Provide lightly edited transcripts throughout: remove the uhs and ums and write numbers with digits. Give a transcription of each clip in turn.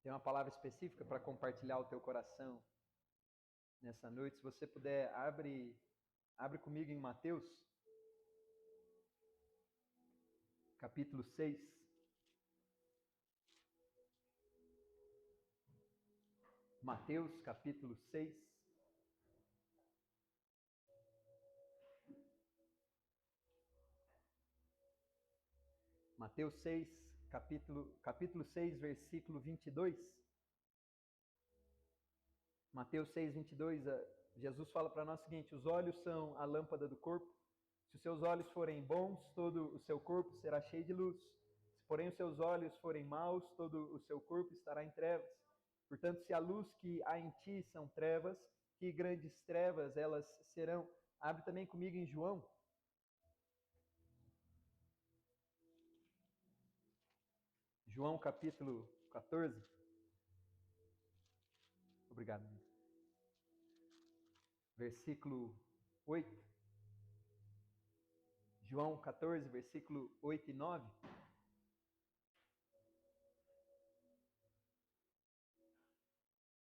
tem uma palavra específica para compartilhar o teu coração nessa noite. Se você puder, abre comigo em Mateus, capítulo 6. Mateus, capítulo 6. Mateus 6, capítulo 6, versículo 22. Mateus 6, 22, Jesus fala para nós o seguinte: os olhos são a lâmpada do corpo. Se os seus olhos forem bons, todo o seu corpo será cheio de luz. Se, porém, os seus olhos forem maus, todo o seu corpo estará em trevas. Portanto, se a luz que há em ti são trevas, que grandes trevas elas serão. Abre também comigo em João. João capítulo 14. Obrigado. Versículo 8. João 14, versículo 8 e 9.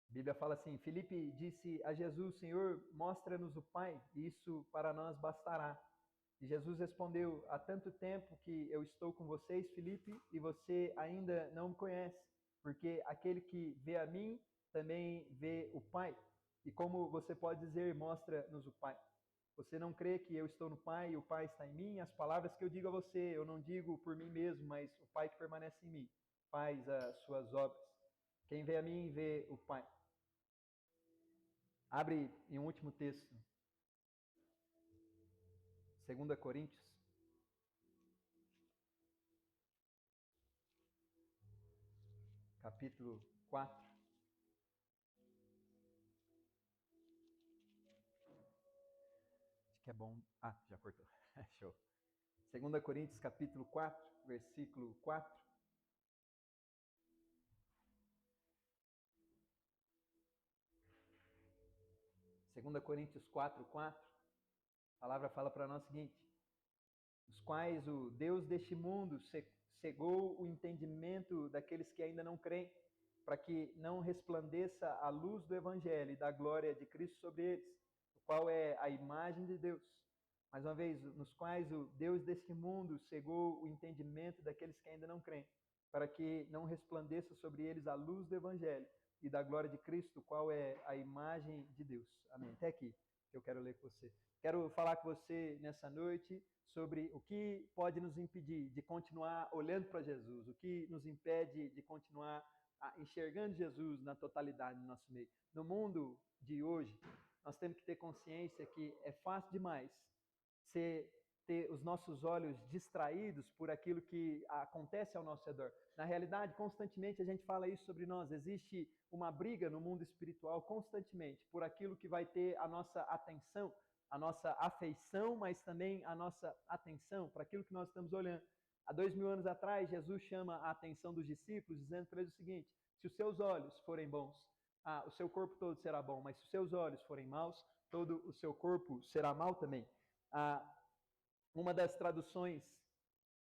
A Bíblia fala assim: Filipe disse a Jesus: Senhor, mostra-nos o Pai, e isso para nós bastará. E Jesus respondeu: há tanto tempo que eu estou com vocês, Filipe, e você ainda não me conhece, porque aquele que vê a mim também vê o Pai. E como você pode dizer, mostra-nos o Pai? Você não crê que eu estou no Pai e o Pai está em mim? As palavras que eu digo a você, eu não digo por mim mesmo, mas o Pai que permanece em mim faz as suas obras. Quem vê a mim, vê o Pai. Abre em um último texto, 2 Coríntios. Capítulo 4. Acho que é bom. Ah, já cortou. Show. 2 Coríntios, capítulo 4, versículo 4. Segunda Coríntios 4, 4. A palavra fala para nós o seguinte: os quais o Deus deste mundo cegou o entendimento daqueles que ainda não creem, para que não resplandeça a luz do Evangelho e da glória de Cristo sobre eles, o qual é a imagem de Deus. Mais uma vez, nos quais o Deus deste mundo cegou o entendimento daqueles que ainda não creem, para que não resplandeça sobre eles a luz do Evangelho e da glória de Cristo, qual é a imagem de Deus. Amém. Até aqui que eu quero ler com você. Quero falar com você nessa noite sobre o que pode nos impedir de continuar olhando para Jesus, o que nos impede de continuar enxergando Jesus na totalidade do nosso meio. No mundo de hoje, nós temos que ter consciência que é fácil demais ter os nossos olhos distraídos por aquilo que acontece ao nosso redor. Na realidade, constantemente a gente fala isso sobre nós. Existe uma briga no mundo espiritual constantemente por aquilo que vai ter a nossa atenção, a nossa afeição, mas também a nossa atenção para aquilo que nós estamos olhando. Há 2000 anos atrás, Jesus chama a atenção dos discípulos, dizendo para eles o seguinte: se os seus olhos forem bons, o seu corpo todo será bom, mas se os seus olhos forem maus, todo o seu corpo será mau também. Uma das traduções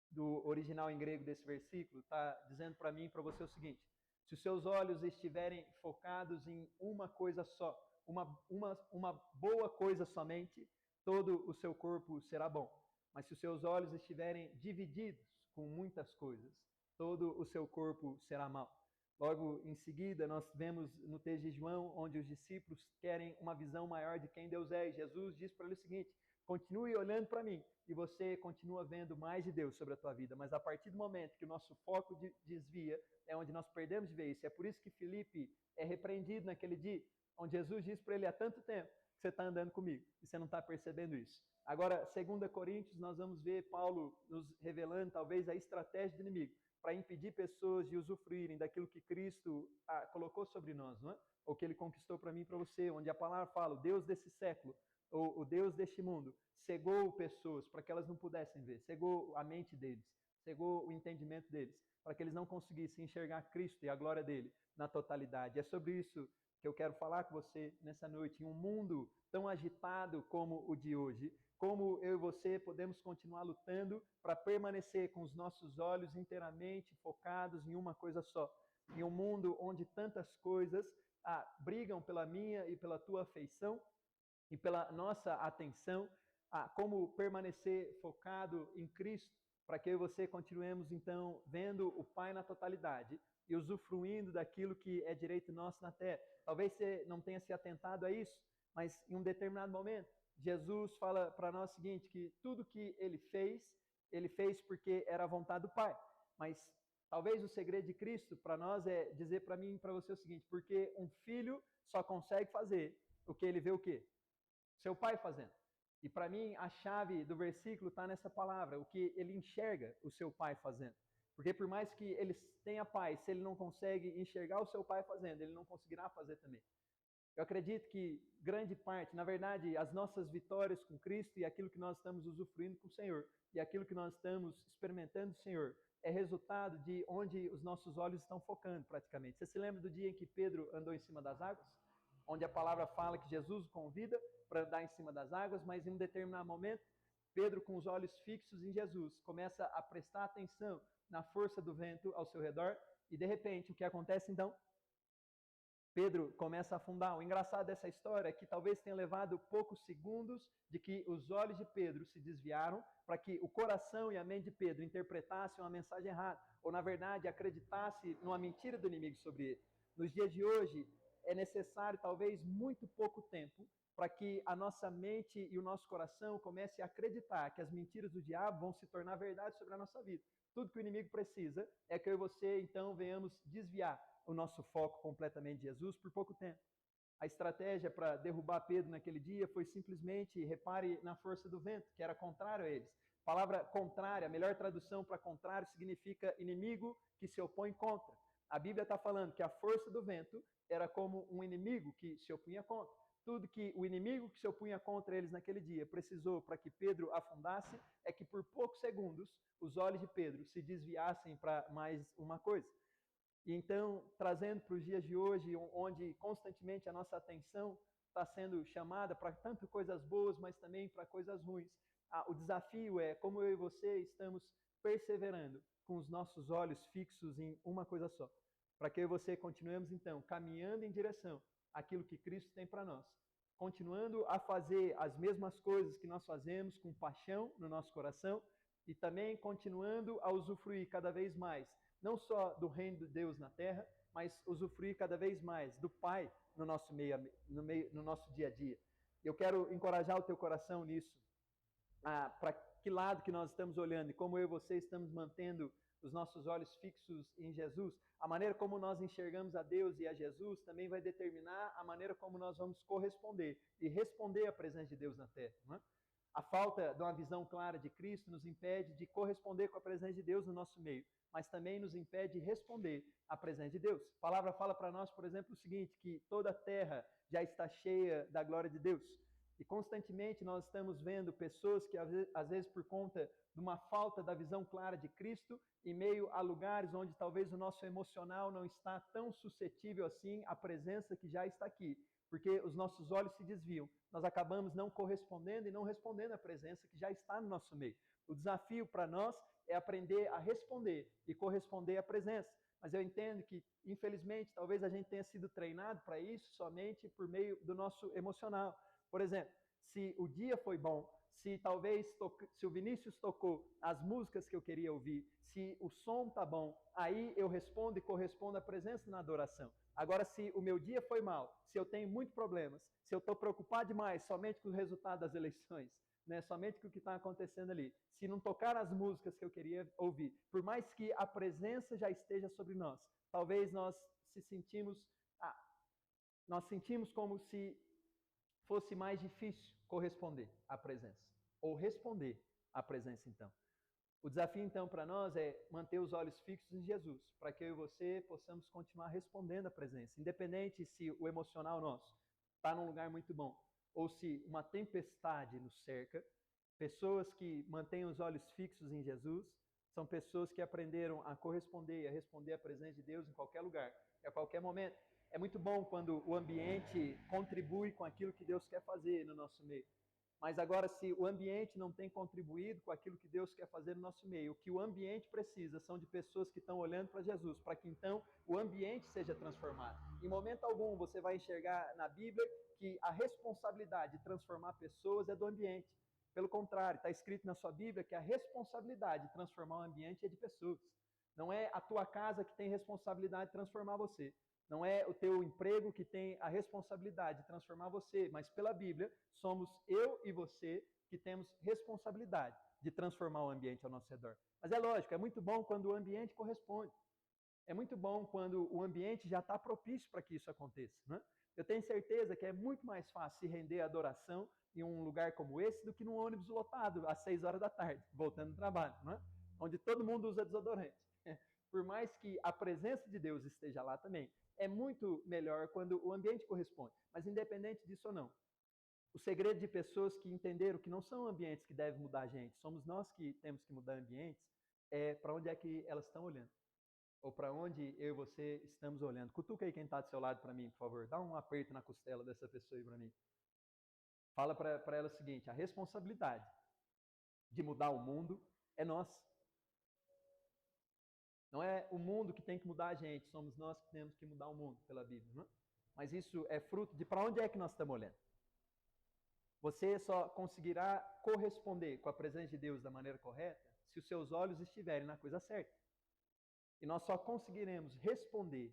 do original em grego desse versículo está dizendo para mim e para você o seguinte: se os seus olhos estiverem focados em uma coisa só, uma boa coisa somente, todo o seu corpo será bom. Mas se os seus olhos estiverem divididos com muitas coisas, todo o seu corpo será mau. Logo em seguida, nós vemos no texto de João, onde os discípulos querem uma visão maior de quem Deus é. E Jesus diz para ele o seguinte: continue olhando para mim e você continua vendo mais de Deus sobre a tua vida. Mas a partir do momento que o nosso foco desvia, é onde nós perdemos de ver isso. É por isso que Filipe é repreendido naquele dia, onde Jesus diz para ele: há tanto tempo que você está andando comigo e você não está percebendo isso. Agora, 2 Coríntios, nós vamos ver Paulo nos revelando talvez a estratégia do inimigo para impedir pessoas de usufruírem daquilo que Cristo colocou sobre nós, não é? Ou que ele conquistou para mim e para você, onde a palavra fala: o Deus desse século, o Deus deste mundo, cegou pessoas para que elas não pudessem ver, cegou a mente deles, cegou o entendimento deles, para que eles não conseguissem enxergar Cristo e a glória dele na totalidade. É sobre isso que eu quero falar com você nessa noite. Em um mundo tão agitado como o de hoje, como eu e você podemos continuar lutando para permanecer com os nossos olhos inteiramente focados em uma coisa só. Em um mundo onde tantas coisas brigam pela minha e pela tua afeição e pela nossa atenção, como permanecer focado em Cristo, para que eu e você continuemos então vendo o Pai na totalidade e usufruindo daquilo que é direito nosso na terra. Talvez você não tenha se atentado a isso, mas em um determinado momento, Jesus fala para nós o seguinte, que tudo que ele fez porque era a vontade do Pai. Mas talvez o segredo de Cristo para nós é dizer para mim e para você o seguinte, porque um filho só consegue fazer o que ele vê o quê? Seu pai fazendo. E para mim, a chave do versículo está nessa palavra, o que ele enxerga o seu pai fazendo. Porque por mais que ele tenha pai, se ele não consegue enxergar o seu pai fazendo, ele não conseguirá fazer também. Eu acredito que grande parte, na verdade, as nossas vitórias com Cristo e aquilo que nós estamos usufruindo com o Senhor, e aquilo que nós estamos experimentando do Senhor, é resultado de onde os nossos olhos estão focando praticamente. Você se lembra do dia em que Pedro andou em cima das águas? Onde a palavra fala que Jesus o convida para andar em cima das águas, mas em um determinado momento, Pedro, com os olhos fixos em Jesus, começa a prestar atenção na força do vento ao seu redor, e de repente, o que acontece então? Pedro começa a afundar. O engraçado dessa história é que talvez tenha levado poucos segundos de que os olhos de Pedro se desviaram para que o coração e a mente de Pedro interpretassem uma mensagem errada, ou na verdade acreditasse numa mentira do inimigo sobre ele. Nos dias de hoje, é necessário talvez muito pouco tempo para que a nossa mente e o nosso coração comece a acreditar que as mentiras do diabo vão se tornar verdade sobre a nossa vida. Tudo que o inimigo precisa é que eu e você, então, venhamos desviar o nosso foco completamente de Jesus por pouco tempo. A estratégia para derrubar Pedro naquele dia foi simplesmente, repare na força do vento, que era contrário a eles. A palavra contrária, a melhor tradução para contrário significa inimigo que se opõe contra. A Bíblia está falando que a força do vento era como um inimigo que se opunha contra. Tudo que o inimigo que se opunha contra eles naquele dia precisou para que Pedro afundasse é que por poucos segundos os olhos de Pedro se desviassem para mais uma coisa. E então, trazendo para os dias de hoje, onde constantemente a nossa atenção está sendo chamada para tanto coisas boas, mas também para coisas ruins. O desafio é como eu e você estamos perseverando com os nossos olhos fixos em uma coisa só. Para que eu e você continuemos, então, caminhando em direção àquilo que Cristo tem para nós. Continuando a fazer as mesmas coisas que nós fazemos com paixão no nosso coração e também continuando a usufruir cada vez mais não só do reino de Deus na terra, mas usufruir cada vez mais do Pai no nosso no nosso dia a dia. Eu quero encorajar o teu coração nisso. Para que lado que nós estamos olhando e como eu e você estamos mantendo os nossos olhos fixos em Jesus, a maneira como nós enxergamos a Deus e a Jesus também vai determinar a maneira como nós vamos corresponder e responder à presença de Deus na terra. Não é? A falta de uma visão clara de Cristo nos impede de corresponder com a presença de Deus no nosso meio, mas também nos impede de responder à presença de Deus. A palavra fala para nós, por exemplo, o seguinte, que toda a terra já está cheia da glória de Deus. E constantemente nós estamos vendo pessoas que, às vezes, por conta de uma falta da visão clara de Cristo, em meio a lugares onde talvez o nosso emocional não está tão suscetível assim à presença que já está aqui, porque os nossos olhos se desviam, nós acabamos não correspondendo e não respondendo à presença que já está no nosso meio. O desafio para nós é aprender a responder e corresponder à presença. Mas eu entendo que, infelizmente, talvez a gente tenha sido treinado para isso somente por meio do nosso emocional. Por exemplo, se o dia foi bom, se talvez se o Vinícius tocou as músicas que eu queria ouvir, se o som está bom, aí eu respondo e correspondo à presença na adoração. Agora, se o meu dia foi mal, se eu tenho muitos problemas, se eu estou preocupado demais somente com o resultado das eleições, né, somente com o que está acontecendo ali, se não tocar as músicas que eu queria ouvir, por mais que a presença já esteja sobre nós, talvez nós sentimos como se fosse mais difícil corresponder à presença, ou responder à presença, então. O desafio, então, para nós é manter os olhos fixos em Jesus, para que eu e você possamos continuar respondendo à presença, independente se o emocional nosso está num lugar muito bom, ou se uma tempestade nos cerca. Pessoas que mantêm os olhos fixos em Jesus são pessoas que aprenderam a corresponder e a responder à presença de Deus em qualquer lugar, a qualquer momento. É muito bom quando o ambiente contribui com aquilo que Deus quer fazer no nosso meio. Mas agora, se o ambiente não tem contribuído com aquilo que Deus quer fazer no nosso meio, o que o ambiente precisa são de pessoas que estão olhando para Jesus, para que então o ambiente seja transformado. Em momento algum você vai enxergar na Bíblia que a responsabilidade de transformar pessoas é do ambiente. Pelo contrário, está escrito na sua Bíblia que a responsabilidade de transformar o ambiente é de pessoas. Não é a tua casa que tem responsabilidade de transformar você. Não é o teu emprego que tem a responsabilidade de transformar você, mas pela Bíblia, somos eu e você que temos responsabilidade de transformar o ambiente ao nosso redor. Mas é lógico, é muito bom quando o ambiente corresponde. É muito bom quando o ambiente já está propício para que isso aconteça. Né? Eu tenho certeza que é muito mais fácil se render à adoração em um lugar como esse do que num ônibus lotado às 6 horas da tarde, voltando do trabalho, né? Onde todo mundo usa desodorante. Por mais que a presença de Deus esteja lá também, é muito melhor quando o ambiente corresponde. Mas independente disso ou não, o segredo de pessoas que entenderam que não são ambientes que devem mudar a gente, somos nós que temos que mudar ambientes, é para onde é que elas estão olhando. Ou para onde eu e você estamos olhando. Cutuca aí quem está do seu lado para mim, por favor. Dá um aperto na costela dessa pessoa aí para mim. Fala para ela o seguinte, a responsabilidade de mudar o mundo é nossa. Não é o mundo que tem que mudar a gente, somos nós que temos que mudar o mundo, pela Bíblia. Não é? Mas isso é fruto de para onde é que nós estamos olhando. Você só conseguirá corresponder com a presença de Deus da maneira correta se os seus olhos estiverem na coisa certa. E nós só conseguiremos responder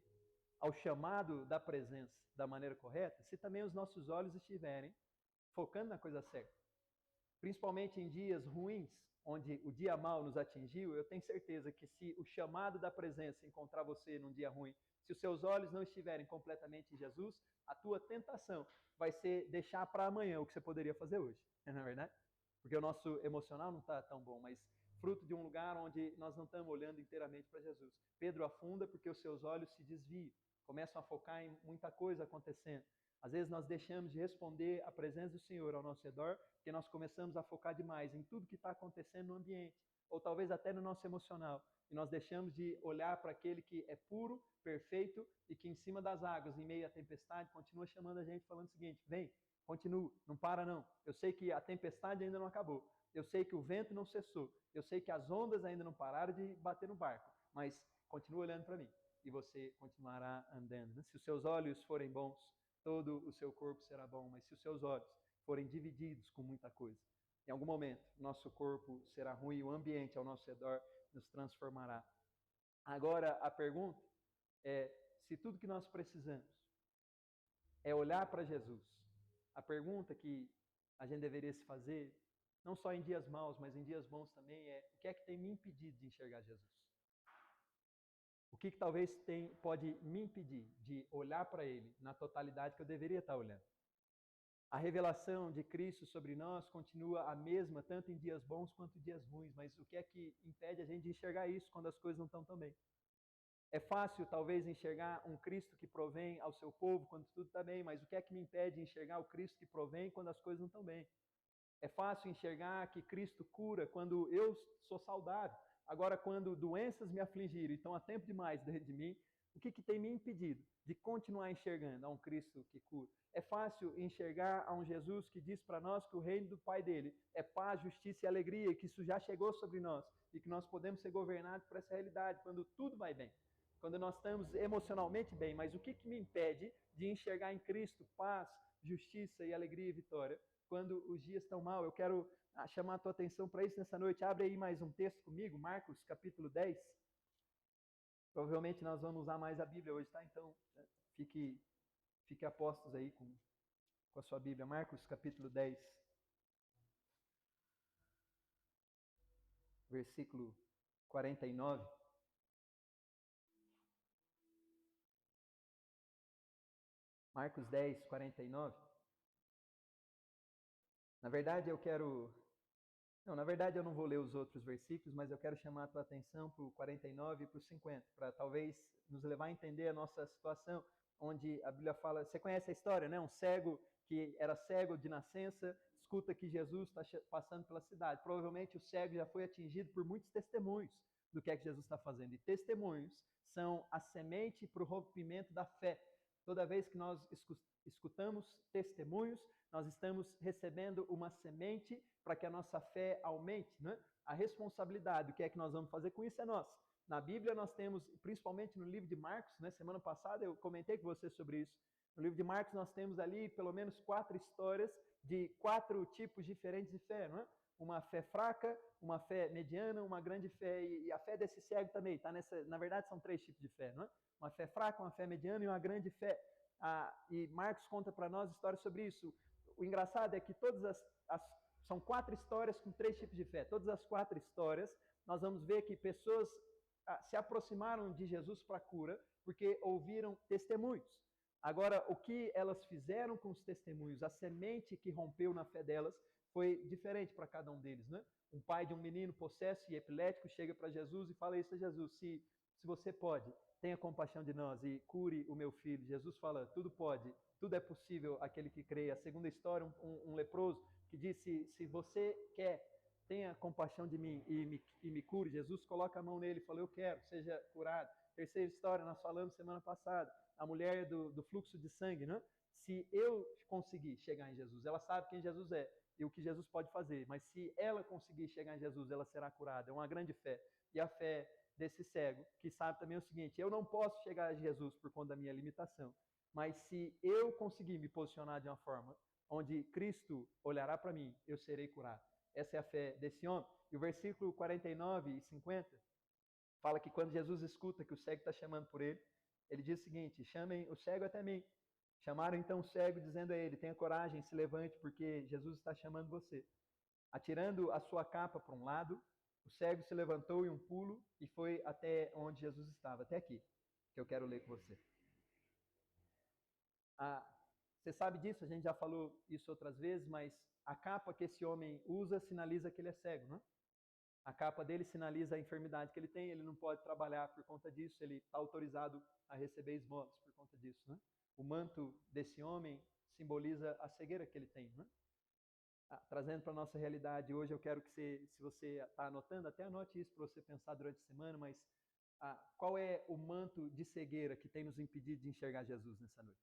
ao chamado da presença da maneira correta se também os nossos olhos estiverem focando na coisa certa. Principalmente em dias ruins, onde o dia mal nos atingiu, eu tenho certeza que se o chamado da presença encontrar você num dia ruim, se os seus olhos não estiverem completamente em Jesus, a tua tentação vai ser deixar para amanhã o que você poderia fazer hoje, não é verdade? Porque o nosso emocional não está tão bom, mas fruto de um lugar onde nós não estamos olhando inteiramente para Jesus. Pedro afunda porque os seus olhos se desviam, começam a focar em muita coisa acontecendo. Às vezes nós deixamos de responder à presença do Senhor ao nosso redor, porque nós começamos a focar demais em tudo que está acontecendo no ambiente, ou talvez até no nosso emocional, e nós deixamos de olhar para aquele que é puro, perfeito, e que em cima das águas, em meio à tempestade, continua chamando a gente, falando o seguinte, vem, continua, não para não. Eu sei que a tempestade ainda não acabou, eu sei que o vento não cessou, eu sei que as ondas ainda não pararam de bater no barco, mas continua olhando para mim, e você continuará andando. Se os seus olhos forem bons, todo o seu corpo será bom, mas se os seus olhos forem divididos com muita coisa, em algum momento nosso corpo será ruim, o ambiente ao nosso redor nos transformará. Agora a pergunta é, se tudo que nós precisamos é olhar para Jesus, a pergunta que a gente deveria se fazer, não só em dias maus, mas em dias bons também, é o que é que tem me impedido de enxergar Jesus? O que talvez pode me impedir de olhar para Ele na totalidade que eu deveria estar olhando? A revelação de Cristo sobre nós continua a mesma, tanto em dias bons quanto em dias ruins, mas o que é que impede a gente de enxergar isso quando as coisas não estão tão bem? É fácil, talvez, enxergar um Cristo que provém ao seu povo quando tudo está bem, mas o que é que me impede de enxergar o Cristo que provém quando as coisas não estão bem? É fácil enxergar que Cristo cura quando eu sou saudável. Agora, quando doenças me afligirem e estão há tempo demais dentro de mim, o que tem me impedido de continuar enxergando a um Cristo que cura? É fácil enxergar a um Jesus que diz para nós que o reino do Pai dele é paz, justiça e alegria, e que isso já chegou sobre nós, e que nós podemos ser governados por essa realidade, quando tudo vai bem, quando nós estamos emocionalmente bem. Mas o que me impede de enxergar em Cristo paz, justiça e alegria e vitória quando os dias estão mal? Eu quero chamar a tua atenção para isso nessa noite. Abre aí mais um texto comigo, Marcos capítulo 10. Provavelmente nós vamos usar mais a Bíblia hoje, tá? Então, fique a postos aí com a sua Bíblia. Marcos capítulo 10, versículo 49. Marcos 10, 49. Na verdade, eu não vou ler os outros versículos, mas eu quero chamar a tua atenção para o 49 e para o 50, para talvez nos levar a entender a nossa situação, onde a Bíblia fala, você conhece a história, né? Um cego que era cego de nascença, escuta que Jesus está passando pela cidade. Provavelmente o cego já foi atingido por muitos testemunhos do que é que Jesus está fazendo. E testemunhos são a semente para o rompimento da fé. Toda vez que nós escutamos testemunhos, nós estamos recebendo uma semente para que a nossa fé aumente, né? A responsabilidade, o que é que nós vamos fazer com isso é nossa. Na Bíblia nós temos, principalmente no livro de Marcos, né? Semana passada eu comentei com você sobre isso. No livro de Marcos nós temos ali pelo menos 4 histórias de 4 tipos diferentes de fé, não é? Uma fé fraca, uma fé mediana, uma grande fé, e a fé desse cego também, tá? Na verdade são 3 tipos de fé, não é? Uma fé fraca, uma fé mediana e uma grande fé. E Marcos conta para nós histórias sobre isso. O engraçado é que são 4 histórias com 3 tipos de fé. Todas as 4 histórias, nós vamos ver que pessoas se aproximaram de Jesus para a cura porque ouviram testemunhos. Agora, o que elas fizeram com os testemunhos, a semente que rompeu na fé delas, foi diferente para cada um deles, né? Um pai de um menino possesso e epilético chega para Jesus e fala isso a Jesus: se você pode, tenha compaixão de nós e cure o meu filho. Jesus fala: tudo pode, tudo é possível aquele que crê. A segunda história, um leproso que disse: se você quer, tenha compaixão de mim e me cure. Jesus coloca a mão nele e fala: eu quero, seja curado. Terceira história, nós falamos semana passada, a mulher do fluxo de sangue, né? Se eu conseguir chegar em Jesus, ela sabe quem Jesus é e o que Jesus pode fazer, mas se ela conseguir chegar em Jesus, ela será curada. É uma grande fé. E a fé desse cego, que sabe também o seguinte: eu não posso chegar a Jesus por conta da minha limitação, mas se eu conseguir me posicionar de uma forma onde Cristo olhará para mim, eu serei curado. Essa é a fé desse homem. E o versículo 49 e 50 fala que quando Jesus escuta que o cego está chamando por ele, ele diz o seguinte: chamem o cego até mim. Chamaram então o cego, dizendo a ele: tenha coragem, se levante, porque Jesus está chamando você. Atirando a sua capa para um lado, o cego se levantou em um pulo e foi até onde Jesus estava. Até aqui, que eu quero ler com você. Você sabe disso, a gente já falou isso outras vezes, mas a capa que esse homem usa sinaliza que ele é cego, né? A capa dele sinaliza a enfermidade que ele tem, ele não pode trabalhar por conta disso, ele está autorizado a receber esmolas por conta disso, né? O manto desse homem simboliza a cegueira que ele tem, né? Trazendo para a nossa realidade hoje, eu quero que você, se você está anotando, até anote isso para você pensar durante a semana, mas qual é o manto de cegueira que tem nos impedido de enxergar Jesus nessa noite?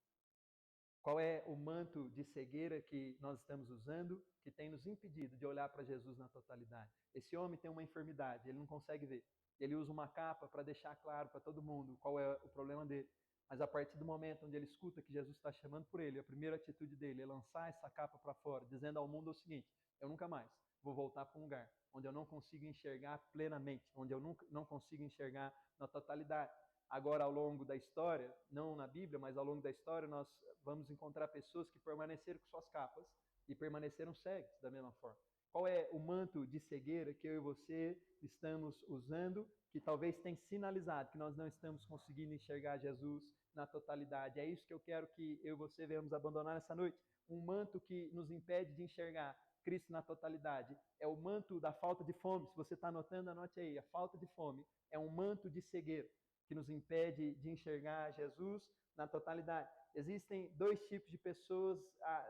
Qual é o manto de cegueira que nós estamos usando que tem nos impedido de olhar para Jesus na totalidade? Esse homem tem uma enfermidade, ele não consegue ver. Ele usa uma capa para deixar claro para todo mundo qual é o problema dele. Mas a partir do momento onde ele escuta que Jesus está chamando por ele, a primeira atitude dele é lançar essa capa para fora, dizendo ao mundo o seguinte: eu nunca mais vou voltar para um lugar onde eu não consigo enxergar plenamente, onde eu não consigo enxergar na totalidade. Agora, ao longo da história, não na Bíblia, mas ao longo da história, nós vamos encontrar pessoas que permaneceram com suas capas e permaneceram cegos da mesma forma. Qual é o manto de cegueira que eu e você estamos usando, que talvez tenha sinalizado que nós não estamos conseguindo enxergar Jesus na totalidade? É isso que eu quero que eu e você venhamos abandonar nessa noite. Um manto que nos impede de enxergar Cristo na totalidade é o manto da falta de fome. Se você está anotando, anote aí. A falta de fome é um manto de cegueira que nos impede de enxergar Jesus na totalidade. Existem 2 tipos de pessoas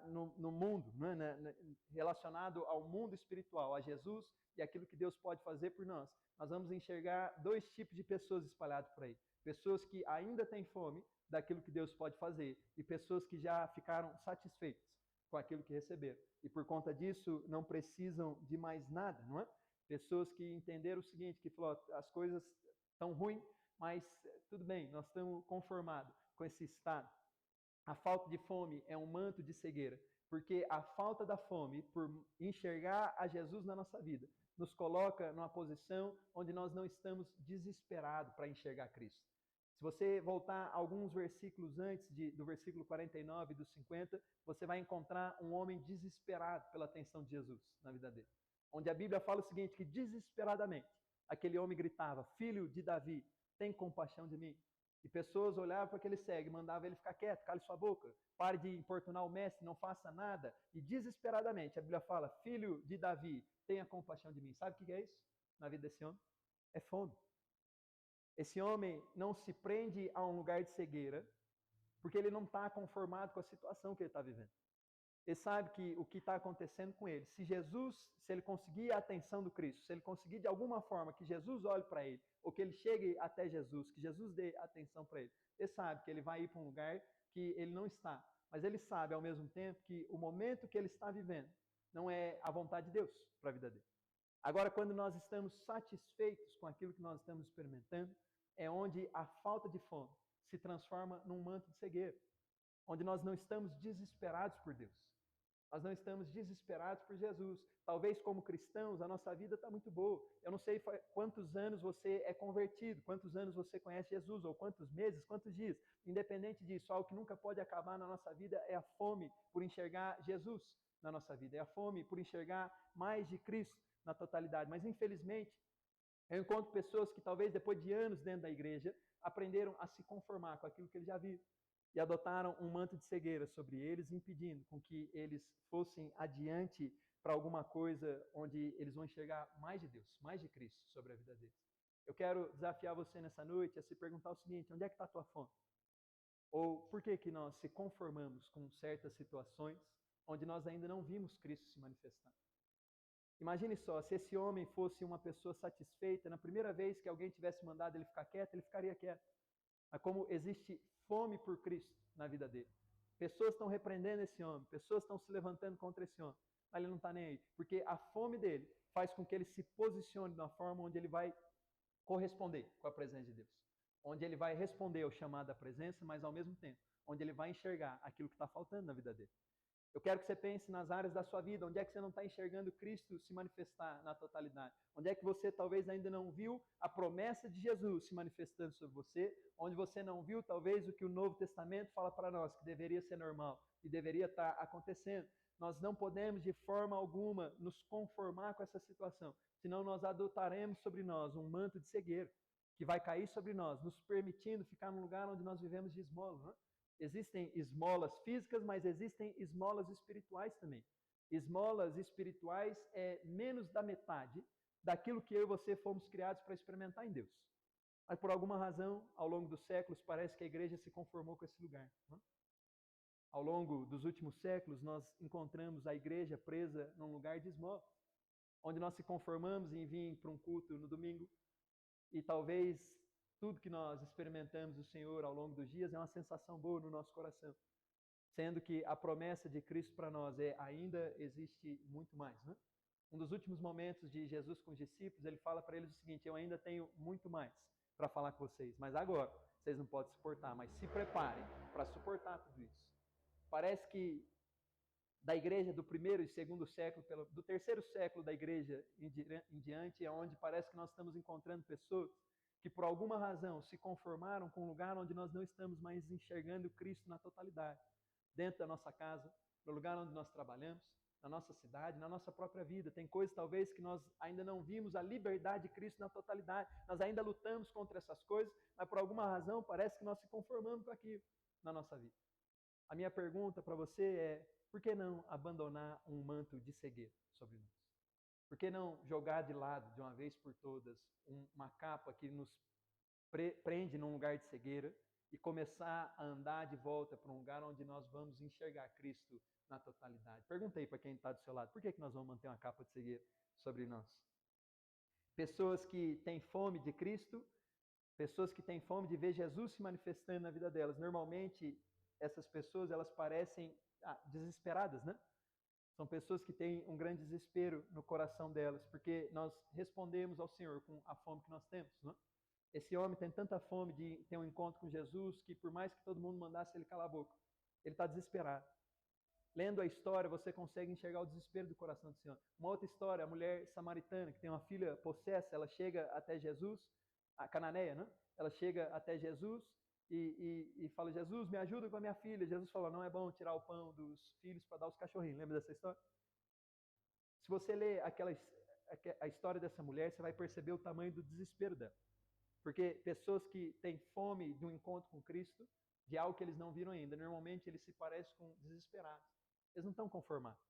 no mundo, né, relacionado ao mundo espiritual, a Jesus e aquilo que Deus pode fazer por nós. Nós vamos enxergar 2 tipos de pessoas espalhadas por aí. Pessoas que ainda têm fome daquilo que Deus pode fazer e pessoas que já ficaram satisfeitas com aquilo que receberam. E por conta disso não precisam de mais nada, não é? Pessoas que entenderam o seguinte, que falou: as coisas estão ruins, mas tudo bem, nós estamos conformados com esse estado. A falta de fome é um manto de cegueira, porque a falta da fome por enxergar a Jesus na nossa vida nos coloca numa posição onde nós não estamos desesperados para enxergar Cristo. Se você voltar alguns versículos antes do versículo 49 e do 50, você vai encontrar um homem desesperado pela atenção de Jesus na vida dele. Onde a Bíblia fala o seguinte, que desesperadamente aquele homem gritava: filho de Davi, tem compaixão de mim. E pessoas olhavam para aquele cego e mandavam ele ficar quieto, cale sua boca, pare de importunar o mestre, não faça nada. E desesperadamente a Bíblia fala: filho de Davi, tenha compaixão de mim. Sabe o que é isso na vida desse homem? É fome. Esse homem não se prende a um lugar de cegueira porque ele não está conformado com a situação que ele está vivendo. Ele sabe que o que está acontecendo com ele, se ele conseguir a atenção do Cristo, se ele conseguir de alguma forma que Jesus olhe para ele, ou que ele chegue até Jesus, que Jesus dê atenção para ele sabe que ele vai ir para um lugar que ele não está. Mas ele sabe, ao mesmo tempo, que o momento que ele está vivendo não é a vontade de Deus para a vida dele. Agora, quando nós estamos satisfeitos com aquilo que nós estamos experimentando, é onde a falta de fome se transforma num manto de cegueira, onde nós não estamos desesperados por Deus. Nós não estamos desesperados por Jesus. Talvez como cristãos a nossa vida está muito boa. Eu não sei quantos anos você é convertido, quantos anos você conhece Jesus, ou quantos meses, quantos dias. Independente disso, algo que nunca pode acabar na nossa vida é a fome por enxergar Jesus na nossa vida. É a fome por enxergar mais de Cristo na totalidade. Mas infelizmente, eu encontro pessoas que talvez depois de anos dentro da igreja, aprenderam a se conformar com aquilo que eles já viram e adotaram um manto de cegueira sobre eles, impedindo com que eles fossem adiante para alguma coisa onde eles vão enxergar mais de Deus, mais de Cristo sobre a vida deles. Eu quero desafiar você nessa noite a se perguntar o seguinte: onde é que está a tua fome? Ou por que nós se conformamos com certas situações onde nós ainda não vimos Cristo se manifestar? Imagine só, se esse homem fosse uma pessoa satisfeita, na primeira vez que alguém tivesse mandado ele ficar quieto, ele ficaria quieto. Mas como existe fome por Cristo na vida dele. Pessoas estão repreendendo esse homem, pessoas estão se levantando contra esse homem, mas ele não está nem aí, porque a fome dele faz com que ele se posicione de uma forma onde ele vai corresponder com a presença de Deus, onde ele vai responder ao chamado da presença, mas ao mesmo tempo, onde ele vai enxergar aquilo que está faltando na vida dele. Eu quero que você pense nas áreas da sua vida, onde é que você não está enxergando Cristo se manifestar na totalidade. Onde é que você talvez ainda não viu a promessa de Jesus se manifestando sobre você, onde você não viu talvez o que o Novo Testamento fala para nós, que deveria ser normal e deveria estar acontecendo. Nós não podemos de forma alguma nos conformar com essa situação, senão nós adotaremos sobre nós um manto de cegueira, que vai cair sobre nós, nos permitindo ficar num lugar onde nós vivemos de esmola, não é? Existem esmolas físicas, mas existem esmolas espirituais também. Esmolas espirituais é menos da metade daquilo que eu e você fomos criados para experimentar em Deus. Mas por alguma razão, ao longo dos séculos, parece que a igreja se conformou com esse lugar. Não? Ao longo dos últimos séculos, nós encontramos a igreja presa num lugar de esmola, onde nós se conformamos em vir para um culto no domingo e talvez tudo que nós experimentamos do Senhor ao longo dos dias é uma sensação boa no nosso coração. Sendo que a promessa de Cristo para nós é ainda existe muito mais. Né? Um dos últimos momentos de Jesus com os discípulos, ele fala para eles o seguinte: eu ainda tenho muito mais para falar com vocês, mas agora vocês não podem suportar, mas se preparem para suportar tudo isso. Parece que da igreja do primeiro e segundo século, do terceiro século da igreja em diante, é onde parece que nós estamos encontrando pessoas que por alguma razão se conformaram com um lugar onde nós não estamos mais enxergando Cristo na totalidade. Dentro da nossa casa, no lugar onde nós trabalhamos, na nossa cidade, na nossa própria vida. Tem coisas talvez que nós ainda não vimos a liberdade de Cristo na totalidade. Nós ainda lutamos contra essas coisas, mas por alguma razão parece que nós se conformamos com aquilo na nossa vida. A minha pergunta para você é: por que não abandonar um manto de cegueira sobre nós? Por que não jogar de lado, de uma vez por todas, uma capa que nos prende num lugar de cegueira e começar a andar de volta para um lugar onde nós vamos enxergar Cristo na totalidade? Perguntei para quem está do seu lado: por que nós vamos manter uma capa de cegueira sobre nós? Pessoas que têm fome de Cristo, pessoas que têm fome de ver Jesus se manifestando na vida delas. Normalmente, essas pessoas, elas parecem desesperadas, né? São pessoas que têm um grande desespero no coração delas, porque nós respondemos ao Senhor com a fome que nós temos, né? Esse homem tem tanta fome de ter um encontro com Jesus, que por mais que todo mundo mandasse ele calar a boca, ele está desesperado. Lendo a história, você consegue enxergar o desespero do coração do Senhor. Uma outra história, a mulher samaritana, que tem uma filha possessa, ela chega até Jesus, a cananeia, né? Ela chega até Jesus e fala: Jesus, me ajuda com a minha filha. Jesus fala: não é bom tirar o pão dos filhos para dar aos cachorrinhos. Lembra dessa história? Se você ler a história dessa mulher, você vai perceber o tamanho do desespero dela. Porque pessoas que têm fome de um encontro com Cristo, de algo que eles não viram ainda, normalmente eles se parecem com desesperados. Eles não estão conformados.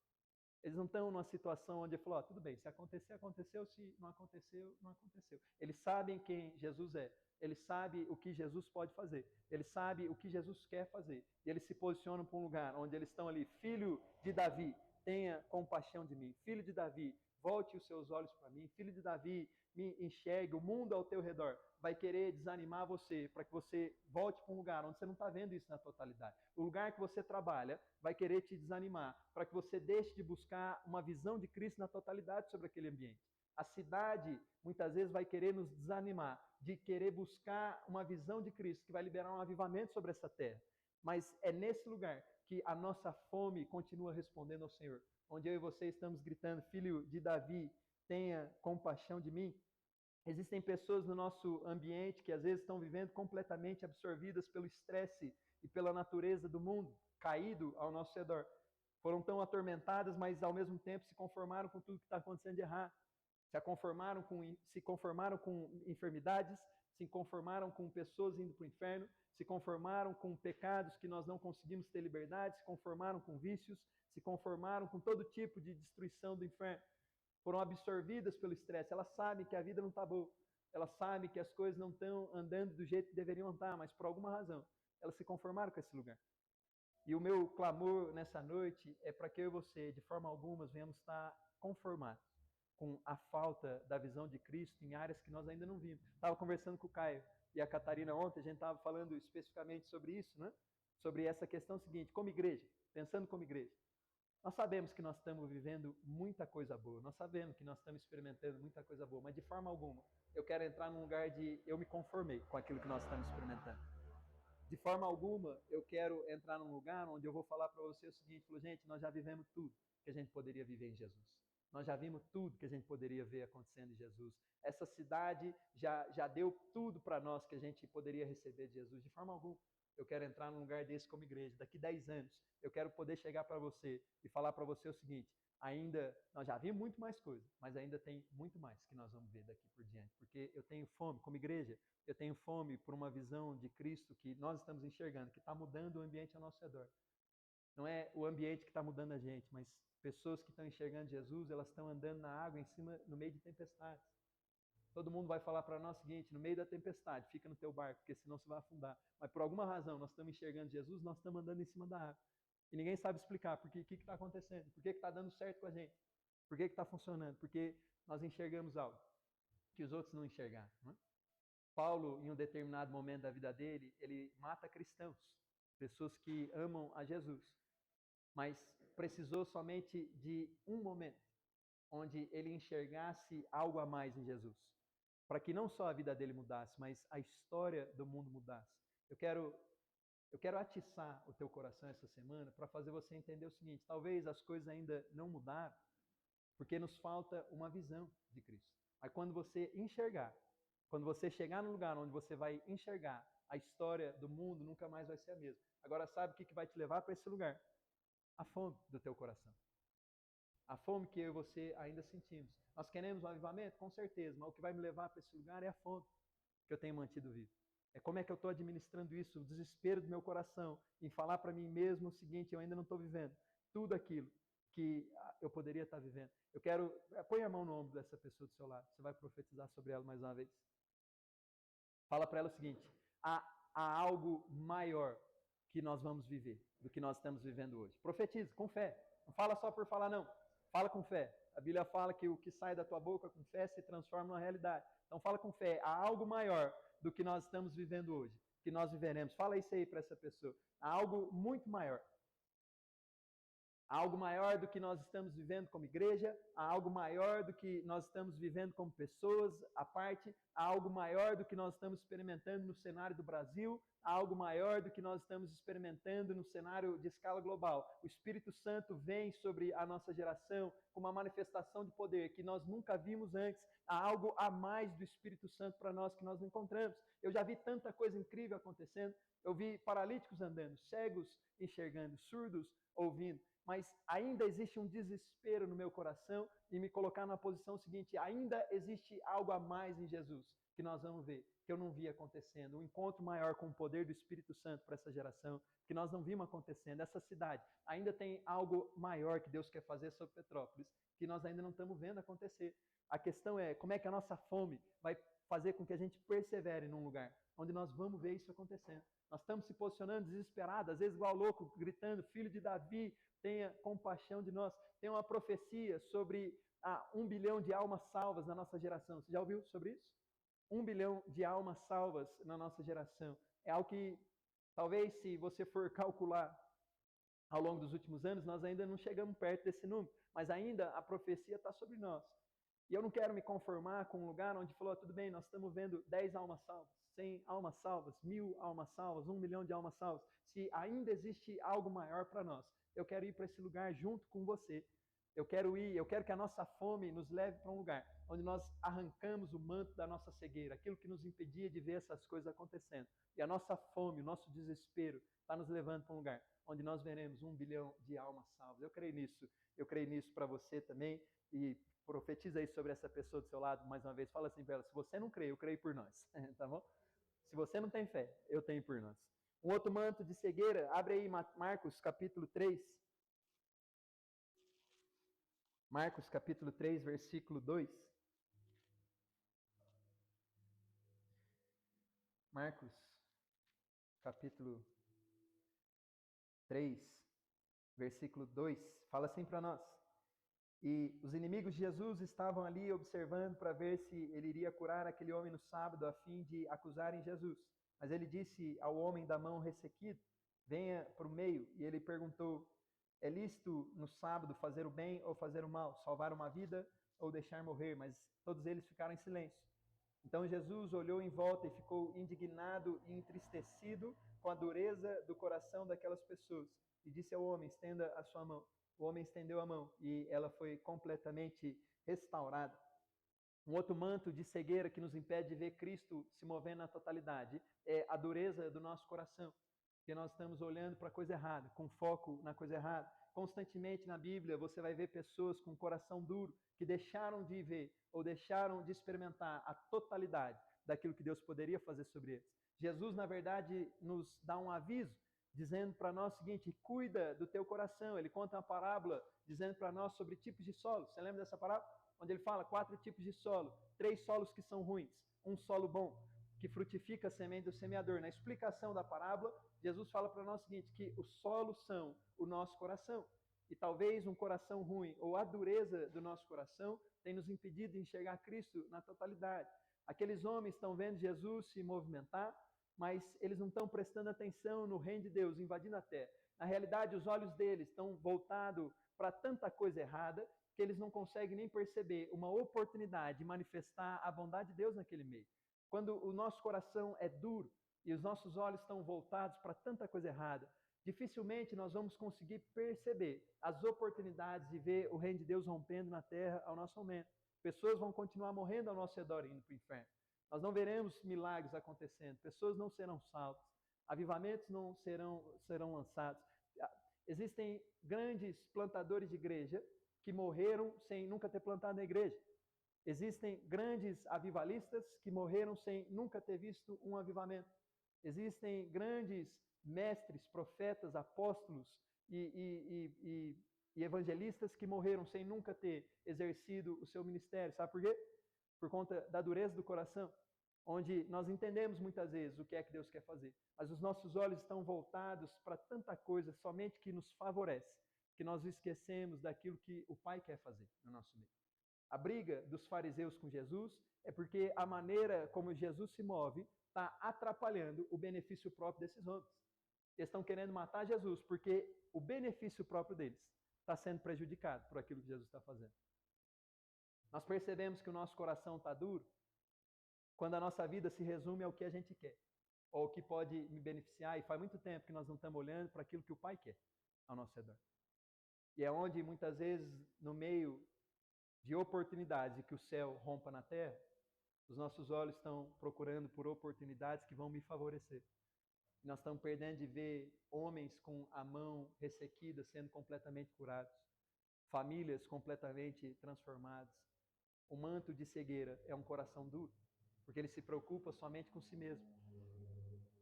Eles não estão numa situação onde ele falou: tudo bem, se acontecer, aconteceu, se não aconteceu, não aconteceu. Eles sabem quem Jesus é. ele sabe o que Jesus pode fazer, ele sabe o que Jesus quer fazer, e eles se posicionam para um lugar onde eles estão ali, filho de Davi, tenha compaixão de mim, filho de Davi, volte os seus olhos para mim, filho de Davi, me enxergue, o mundo ao teu redor vai querer desanimar você, para que você volte para um lugar onde você não está vendo isso na totalidade. O lugar que você trabalha vai querer te desanimar, para que você deixe de buscar uma visão de Cristo na totalidade sobre aquele ambiente. A cidade, muitas vezes, vai querer nos desanimar, de querer buscar uma visão de Cristo, que vai liberar um avivamento sobre essa terra. Mas é nesse lugar que a nossa fome continua respondendo ao Senhor. Onde eu e você estamos gritando, filho de Davi, tenha compaixão de mim. Existem pessoas no nosso ambiente que às vezes estão vivendo completamente absorvidas pelo estresse e pela natureza do mundo caído ao nosso redor. Foram tão atormentadas, mas ao mesmo tempo se conformaram com tudo que está acontecendo de errado. Se conformaram com enfermidades, se conformaram com pessoas indo para o inferno, se conformaram com pecados que nós não conseguimos ter liberdade, se conformaram com vícios, se conformaram com todo tipo de destruição do inferno. Foram absorvidas pelo estresse. Elas sabem que a vida não está boa. Elas sabem que as coisas não estão andando do jeito que deveriam andar, mas por alguma razão elas se conformaram com esse lugar. E o meu clamor nessa noite é para que eu e você, de forma alguma, venhamos estar conformados com a falta da visão de Cristo em áreas que nós ainda não vimos. Estava conversando com o Caio e a Catarina ontem, a gente estava falando especificamente sobre isso, né? Sobre essa questão seguinte, como igreja, pensando como igreja. Nós sabemos que nós estamos vivendo muita coisa boa, nós sabemos que nós estamos experimentando muita coisa boa, mas de forma alguma eu quero entrar num lugar de eu me conformei com aquilo que nós estamos experimentando. De forma alguma eu quero entrar num lugar onde eu vou falar para você o seguinte, gente, nós já vivemos tudo que a gente poderia viver em Jesus. Nós já vimos tudo que a gente poderia ver acontecendo em Jesus. Essa cidade já deu tudo para nós que a gente poderia receber de Jesus. De forma alguma eu quero entrar num lugar desse como igreja. Daqui 10 anos, eu quero poder chegar para você e falar para você o seguinte, nós já vimos muito mais coisa, mas ainda tem muito mais que nós vamos ver daqui por diante. Porque eu tenho fome, como igreja, eu tenho fome por uma visão de Cristo que nós estamos enxergando, que está mudando o ambiente ao nosso redor. Não é o ambiente que está mudando a gente, mas pessoas que estão enxergando Jesus, elas estão andando na água em cima, no meio de tempestades. Todo mundo vai falar para nós o seguinte, no meio da tempestade, fica no teu barco, porque senão você vai afundar. Mas por alguma razão, nós estamos enxergando Jesus, nós estamos andando em cima da água. E ninguém sabe explicar o que está acontecendo, por que está dando certo com a gente, por que está funcionando, porque nós enxergamos algo que os outros não enxergaram. Não é? Paulo, em um determinado momento da vida dele, ele mata cristãos, pessoas que amam a Jesus. Mas precisou somente de um momento onde ele enxergasse algo a mais em Jesus, para que não só a vida dele mudasse, mas a história do mundo mudasse. Eu quero atiçar o teu coração essa semana para fazer você entender o seguinte, talvez as coisas ainda não mudaram, porque nos falta uma visão de Cristo. Aí quando você enxergar, quando você chegar no lugar onde você vai enxergar a história do mundo, nunca mais vai ser a mesma. Agora sabe o que vai te levar para esse lugar? A fome do teu coração. A fome que eu e você ainda sentimos. Nós queremos um avivamento? Com certeza, mas o que vai me levar para esse lugar é a fome que eu tenho mantido vivo. É como é que eu estou administrando isso, o desespero do meu coração, em falar para mim mesmo o seguinte, eu ainda não estou vivendo tudo aquilo que eu poderia estar vivendo. Eu quero, põe a mão no ombro dessa pessoa do seu lado, você vai profetizar sobre ela mais uma vez. Fala para ela o seguinte, há algo maior que nós vamos viver do que nós estamos vivendo hoje. Profetiza, com fé. Não fala só por falar, não. Fala com fé. A Bíblia fala que o que sai da tua boca com fé se transforma numa realidade. Então fala com fé. Há algo maior do que nós estamos vivendo hoje, que nós viveremos. Fala isso aí para essa pessoa. Há algo muito maior. Há algo maior do que nós estamos vivendo como igreja, há algo maior do que nós estamos vivendo como pessoas à parte, há algo maior do que nós estamos experimentando no cenário do Brasil, há algo maior do que nós estamos experimentando no cenário de escala global. O Espírito Santo vem sobre a nossa geração com uma manifestação de poder que nós nunca vimos antes. Há algo a mais do Espírito Santo para nós que nós não encontramos. Eu já vi tanta coisa incrível acontecendo. Eu vi paralíticos andando, cegos enxergando, surdos ouvindo. Mas ainda existe um desespero no meu coração em me colocar na posição seguinte, ainda existe algo a mais em Jesus que nós vamos ver, que eu não vi acontecendo, um encontro maior com o poder do Espírito Santo para essa geração, que nós não vimos acontecendo. Essa cidade ainda tem algo maior que Deus quer fazer sobre Petrópolis, que nós ainda não estamos vendo acontecer. A questão é como é que a nossa fome vai fazer com que a gente persevere num lugar onde nós vamos ver isso acontecendo. Nós estamos se posicionando desesperados, às vezes igual louco, gritando, filho de Davi, tenha compaixão de nós. Tem uma profecia sobre 1 bilhão de almas salvas na nossa geração. Você já ouviu sobre isso? 1 bilhão de almas salvas na nossa geração. É algo que, talvez, se você for calcular ao longo dos últimos anos, nós ainda não chegamos perto desse número, mas ainda a profecia está sobre nós. E eu não quero me conformar com um lugar onde falou, tudo bem, nós estamos vendo 10 almas salvas, 100 almas salvas, 1000 almas salvas, 1 milhão de almas salvas. Se ainda existe algo maior para nós, eu quero ir para esse lugar junto com você. Eu quero que a nossa fome nos leve para um lugar onde nós arrancamos o manto da nossa cegueira, aquilo que nos impedia de ver essas coisas acontecendo. E a nossa fome, o nosso desespero está nos levando para um lugar onde nós veremos 1 bilhão de almas salvas. Eu creio nisso para você também. E profetiza aí sobre essa pessoa do seu lado mais uma vez. Fala assim para ela, se você não crê, eu creio por nós. Tá bom? Se você não tem fé, eu tenho por nós. Um outro manto de cegueira, abre aí Marcos capítulo 3. Marcos capítulo 3, versículo 2. Marcos capítulo 3, versículo 2, fala assim para nós. E os inimigos de Jesus estavam ali observando para ver se ele iria curar aquele homem no sábado, a fim de acusarem Jesus. Mas ele disse ao homem da mão ressequida, venha para o meio. E ele perguntou, é lícito no sábado fazer o bem ou fazer o mal, salvar uma vida ou deixar morrer? Mas todos eles ficaram em silêncio. Então Jesus olhou em volta e ficou indignado e entristecido com a dureza do coração daquelas pessoas. E disse ao homem, estenda a sua mão. O homem estendeu a mão e ela foi completamente restaurada. Um outro manto de cegueira que nos impede de ver Cristo se movendo na totalidade é a dureza do nosso coração. Porque nós estamos olhando para a coisa errada, com foco na coisa errada. Constantemente na Bíblia você vai ver pessoas com coração duro que deixaram de ver ou deixaram de experimentar a totalidade daquilo que Deus poderia fazer sobre eles. Jesus, na verdade, nos dá um aviso, dizendo para nós o seguinte, cuida do teu coração. Ele conta uma parábola dizendo para nós sobre tipos de solo. Você lembra dessa parábola? Onde ele fala 4 tipos de solo, 3 solos que são ruins, um solo bom, que frutifica a semente do semeador. Na explicação da parábola, Jesus fala para nós o seguinte, que os solos são o nosso coração. E talvez um coração ruim ou a dureza do nosso coração tem nos impedido de enxergar Cristo na totalidade. Aqueles homens estão vendo Jesus se movimentar, mas eles não estão prestando atenção no reino de Deus invadindo a terra. Na realidade, os olhos deles estão voltados para tanta coisa errada que eles não conseguem nem perceber uma oportunidade de manifestar a bondade de Deus naquele meio. Quando o nosso coração é duro e os nossos olhos estão voltados para tanta coisa errada, dificilmente nós vamos conseguir perceber as oportunidades de ver o reino de Deus rompendo na terra ao nosso momento. Pessoas vão continuar morrendo ao nosso redor indo para o inferno. Nós não veremos milagres acontecendo, pessoas não serão salvas, avivamentos não serão lançados. Existem grandes plantadores de igreja que morreram sem nunca ter plantado na igreja. Existem grandes avivalistas que morreram sem nunca ter visto um avivamento. Existem grandes mestres, profetas, apóstolos e evangelistas que morreram sem nunca ter exercido o seu ministério. Sabe por quê? Por conta da dureza do coração, onde nós entendemos muitas vezes o que é que Deus quer fazer, mas os nossos olhos estão voltados para tanta coisa somente que nos favorece, que nós esquecemos daquilo que o Pai quer fazer no nosso meio. A briga dos fariseus com Jesus é porque a maneira como Jesus se move está atrapalhando o benefício próprio desses homens. Eles estão querendo matar Jesus porque o benefício próprio deles está sendo prejudicado por aquilo que Jesus está fazendo. Nós percebemos que o nosso coração está duro quando a nossa vida se resume ao que a gente quer, ou o que pode me beneficiar, e faz muito tempo que nós não estamos olhando para aquilo que o Pai quer ao nosso redor. E é onde, muitas vezes, no meio de oportunidades e que o céu rompa na terra, os nossos olhos estão procurando por oportunidades que vão me favorecer. E nós estamos perdendo de ver homens com a mão ressequida sendo completamente curados, famílias completamente transformadas. O manto de cegueira é um coração duro, porque ele se preocupa somente com si mesmo.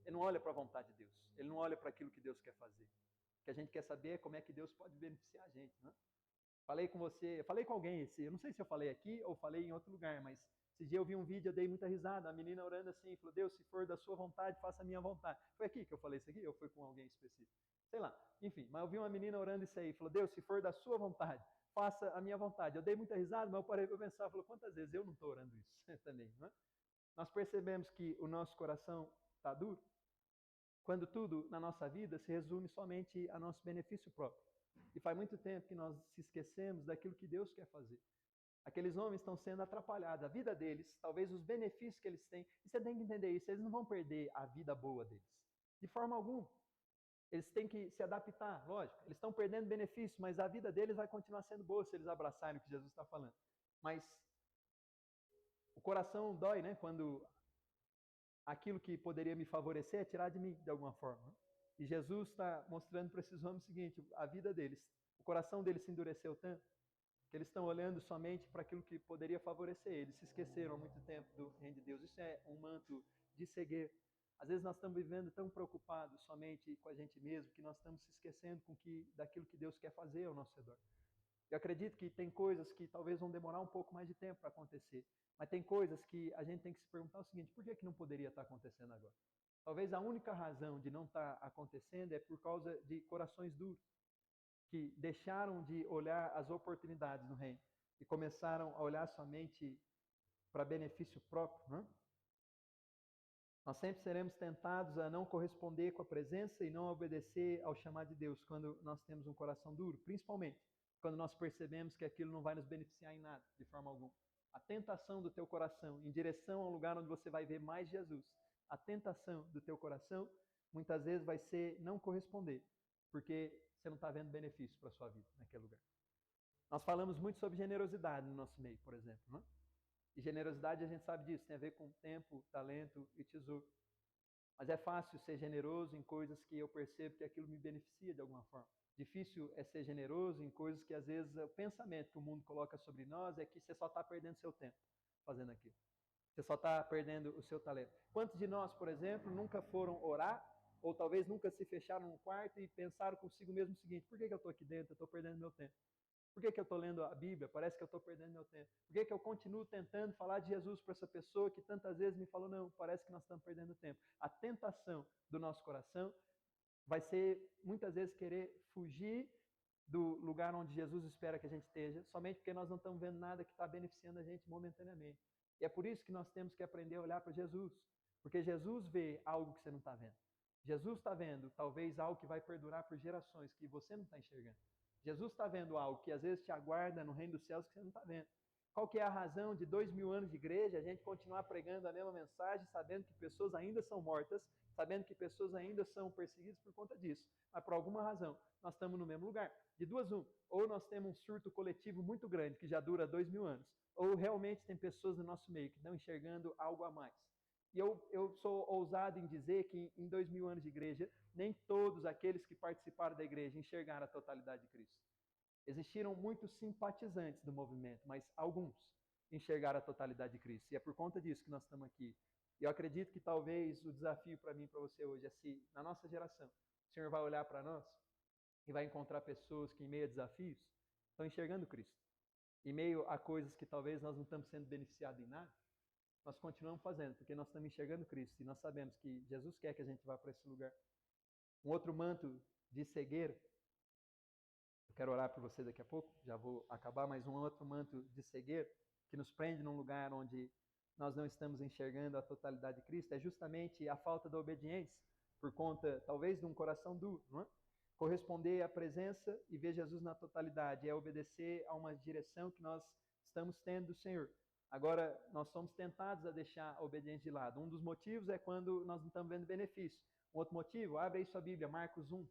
Ele não olha para a vontade de Deus, ele não olha para aquilo que Deus quer fazer. O que a gente quer saber é como é que Deus pode beneficiar a gente, né? Falei com você, falei com alguém, eu não sei se eu falei aqui ou falei em outro lugar, mas Esse dia eu vi um vídeo, eu dei muita risada, a menina orando assim, falou, Deus, se for da sua vontade, faça a minha vontade. Foi aqui que eu falei isso aqui, ou foi com alguém específico? Sei lá, enfim, mas eu vi uma menina orando isso aí, falou, Deus, se for da sua vontade, faça a minha vontade. Eu dei muita risada, mas eu parei para pensar, falou, quantas vezes eu não estou orando isso também, não é? Nós percebemos que o nosso coração está duro quando tudo na nossa vida se resume somente a nosso benefício próprio. E faz muito tempo que nós se esquecemos daquilo que Deus quer fazer. Aqueles homens estão sendo atrapalhados, a vida deles, talvez os benefícios que eles têm, e você tem que entender isso, eles não vão perder a vida boa deles, de forma alguma. Eles têm que se adaptar, lógico, eles estão perdendo benefícios, mas a vida deles vai continuar sendo boa se eles abraçarem o que Jesus está falando. Mas o coração dói, né, quando aquilo que poderia me favorecer é tirar de mim, de alguma forma. E Jesus está mostrando para esses homens o seguinte, a vida deles, o coração deles se endureceu tanto, que eles estão olhando somente para aquilo que poderia favorecer eles. Se esqueceram há muito tempo do reino de Deus. Isso é um manto de cegueira. Às vezes nós estamos vivendo tão preocupados somente com a gente mesmo, que nós estamos se esquecendo daquilo que Deus quer fazer ao nosso redor. Eu acredito que tem coisas que talvez vão demorar um pouco mais de tempo para acontecer, mas tem coisas que a gente tem que se perguntar o seguinte, por que não poderia estar acontecendo agora? Talvez a única razão de não estar acontecendo é por causa de corações duros, que deixaram de olhar as oportunidades no reino e começaram a olhar somente para benefício próprio. Né? Nós sempre seremos tentados a não corresponder com a presença e não obedecer ao chamado de Deus quando nós temos um coração duro, principalmente quando nós percebemos que aquilo não vai nos beneficiar em nada, de forma alguma. A tentação do teu coração em direção ao lugar onde você vai ver mais Jesus, a tentação do teu coração muitas vezes vai ser não corresponder, porque você não está vendo benefício para a sua vida naquele lugar. Nós falamos muito sobre generosidade no nosso meio, por exemplo. Né? E generosidade, a gente sabe disso, tem a ver com tempo, talento e tesouro. Mas é fácil ser generoso em coisas que eu percebo que aquilo me beneficia de alguma forma. Difícil é ser generoso em coisas que às vezes o pensamento que o mundo coloca sobre nós é que você só está perdendo seu tempo fazendo aquilo. Você só está perdendo o seu talento. Quantos de nós, por exemplo, nunca foram orar, ou talvez nunca se fecharam num quarto e pensaram consigo mesmo o seguinte, por que eu estou aqui dentro? Eu estou perdendo meu tempo. Por que eu estou lendo a Bíblia? Parece que eu estou perdendo meu tempo. Por que eu continuo tentando falar de Jesus para essa pessoa que tantas vezes me falou, não, parece que nós estamos perdendo tempo. A tentação do nosso coração vai ser, muitas vezes, querer fugir do lugar onde Jesus espera que a gente esteja, somente porque nós não estamos vendo nada que está beneficiando a gente momentaneamente. E é por isso que nós temos que aprender a olhar para Jesus. Porque Jesus vê algo que você não está vendo. Jesus está vendo, talvez, algo que vai perdurar por gerações, que você não está enxergando. Jesus está vendo algo que às vezes te aguarda no reino dos céus que você não está vendo. Qual que é a razão de 2000 anos de igreja, a gente continuar pregando a mesma mensagem, sabendo que pessoas ainda são mortas, sabendo que pessoas ainda são perseguidas por conta disso. Mas por alguma razão, nós estamos no mesmo lugar. De duas, ou nós temos um surto coletivo muito grande, que já dura 2000 anos, ou realmente tem pessoas no nosso meio que estão enxergando algo a mais. E eu sou ousado em dizer que em 2000 anos de igreja, nem todos aqueles que participaram da igreja enxergaram a totalidade de Cristo. Existiram muitos simpatizantes do movimento, mas alguns enxergaram a totalidade de Cristo. E é por conta disso que nós estamos aqui. E eu acredito que talvez o desafio para mim e para você hoje é se, na nossa geração, o Senhor vai olhar para nós e vai encontrar pessoas que, em meio a desafios, estão enxergando Cristo. Em meio a coisas que talvez nós não estamos sendo beneficiados em nada, nós continuamos fazendo, porque nós estamos enxergando Cristo e nós sabemos que Jesus quer que a gente vá para esse lugar. Um outro manto de cegueira, eu quero orar por você daqui a pouco, já vou acabar, mas um outro manto de cegueira, que nos prende num lugar onde nós não estamos enxergando a totalidade de Cristo, é justamente a falta da obediência, por conta, talvez, de um coração duro, não é? Corresponder à presença e ver Jesus na totalidade é obedecer a uma direção que nós estamos tendo do Senhor. Agora, nós somos tentados a deixar a obediência de lado. Um dos motivos é quando nós não estamos vendo benefício. Um outro motivo, abre aí sua Bíblia, Marcos 1.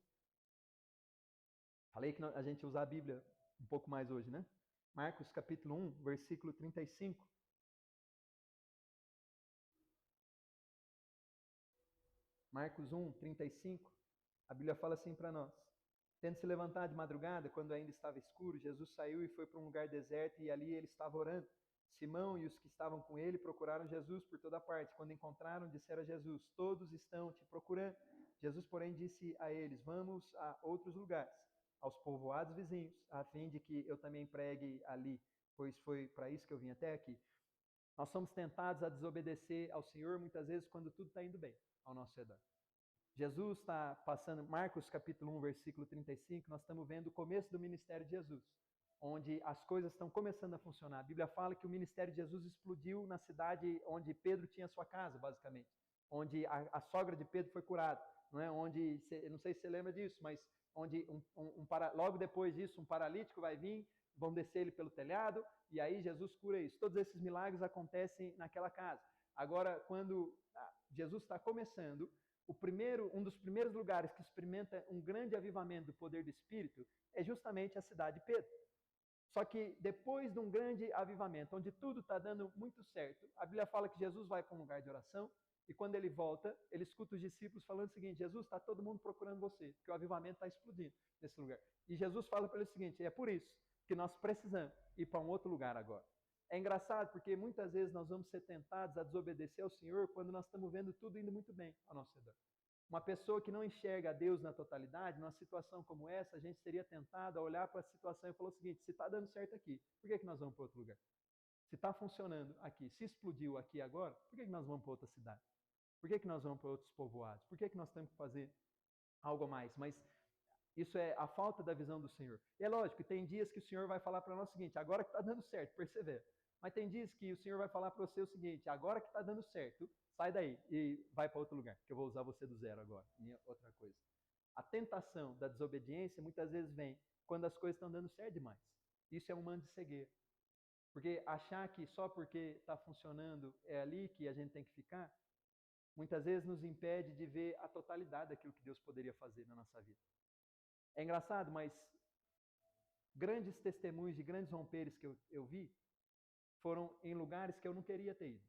Falei que a gente usa a Bíblia um pouco mais hoje, né? Marcos capítulo 1, versículo 35. Marcos 1, 35. A Bíblia fala assim para nós. Tendo se levantado de madrugada, quando ainda estava escuro, Jesus saiu e foi para um lugar deserto e ali ele estava orando. Simão e os que estavam com ele procuraram Jesus por toda parte. Quando encontraram, disseram a Jesus, todos estão te procurando. Jesus, porém, disse a eles, vamos a outros lugares, aos povoados vizinhos, a fim de que eu também pregue ali, pois foi para isso que eu vim até aqui. Nós somos tentados a desobedecer ao Senhor muitas vezes quando tudo está indo bem ao nosso redor. Jesus está passando, Marcos capítulo 1, versículo 35, nós estamos vendo o começo do ministério de Jesus, onde as coisas estão começando a funcionar. A Bíblia fala que o ministério de Jesus explodiu na cidade onde Pedro tinha sua casa, basicamente, onde a sogra de Pedro foi curada, não é? Onde, não sei se você lembra disso, mas onde logo depois disso um paralítico vai vir, vão descer ele pelo telhado, e aí Jesus cura isso. Todos esses milagres acontecem naquela casa. Agora, quando Jesus está começando, um dos primeiros lugares que experimenta um grande avivamento do poder do Espírito é justamente a cidade de Pedro. Só que depois de um grande avivamento, onde tudo está dando muito certo, a Bíblia fala que Jesus vai para um lugar de oração, e quando ele volta, ele escuta os discípulos falando o seguinte: Jesus, está todo mundo procurando você, porque o avivamento está explodindo nesse lugar. E Jesus fala para ele o seguinte: é por isso que nós precisamos ir para um outro lugar agora. É engraçado porque muitas vezes nós vamos ser tentados a desobedecer ao Senhor quando nós estamos vendo tudo indo muito bem ao nosso redor. Uma pessoa que não enxerga a Deus na totalidade, numa situação como essa, a gente seria tentado a olhar para a situação e falar o seguinte: se está dando certo aqui, por que nós vamos para outro lugar? Se está funcionando aqui, se explodiu aqui agora, por que nós vamos para outra cidade? Por que nós vamos para outros povoados? Por que nós temos que fazer algo a mais? Mas isso é a falta da visão do Senhor. E é lógico, tem dias que o Senhor vai falar para nós o seguinte: agora que está dando certo, persevera. Mas tem dias que o Senhor vai falar para você o seguinte: agora que está dando certo, sai daí e vai para outro lugar, que eu vou usar você do zero agora, em outra coisa. A tentação da desobediência muitas vezes vem quando as coisas estão dando certo demais. Isso é um manto de cegueira. Porque achar que só porque está funcionando é ali que a gente tem que ficar, muitas vezes nos impede de ver a totalidade daquilo que Deus poderia fazer na nossa vida. É engraçado, mas grandes testemunhos de grandes romperes que eu vi foram em lugares que eu não queria ter ido.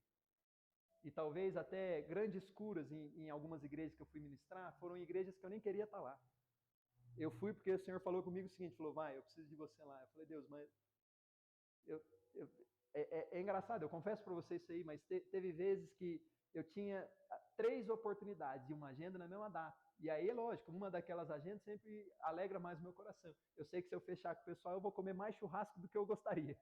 E talvez até grandes curas em algumas igrejas que eu fui ministrar foram em igrejas que eu nem queria estar lá. Eu fui porque o Senhor falou comigo o seguinte, falou: vai, eu preciso de você lá. Eu falei: Deus, mas é engraçado, eu confesso para vocês isso aí, mas teve vezes que eu tinha 3 oportunidades de uma agenda na mesma data. E aí, é lógico, uma daquelas agendas sempre alegra mais o meu coração. Eu sei que se eu fechar com o pessoal, eu vou comer mais churrasco do que eu gostaria.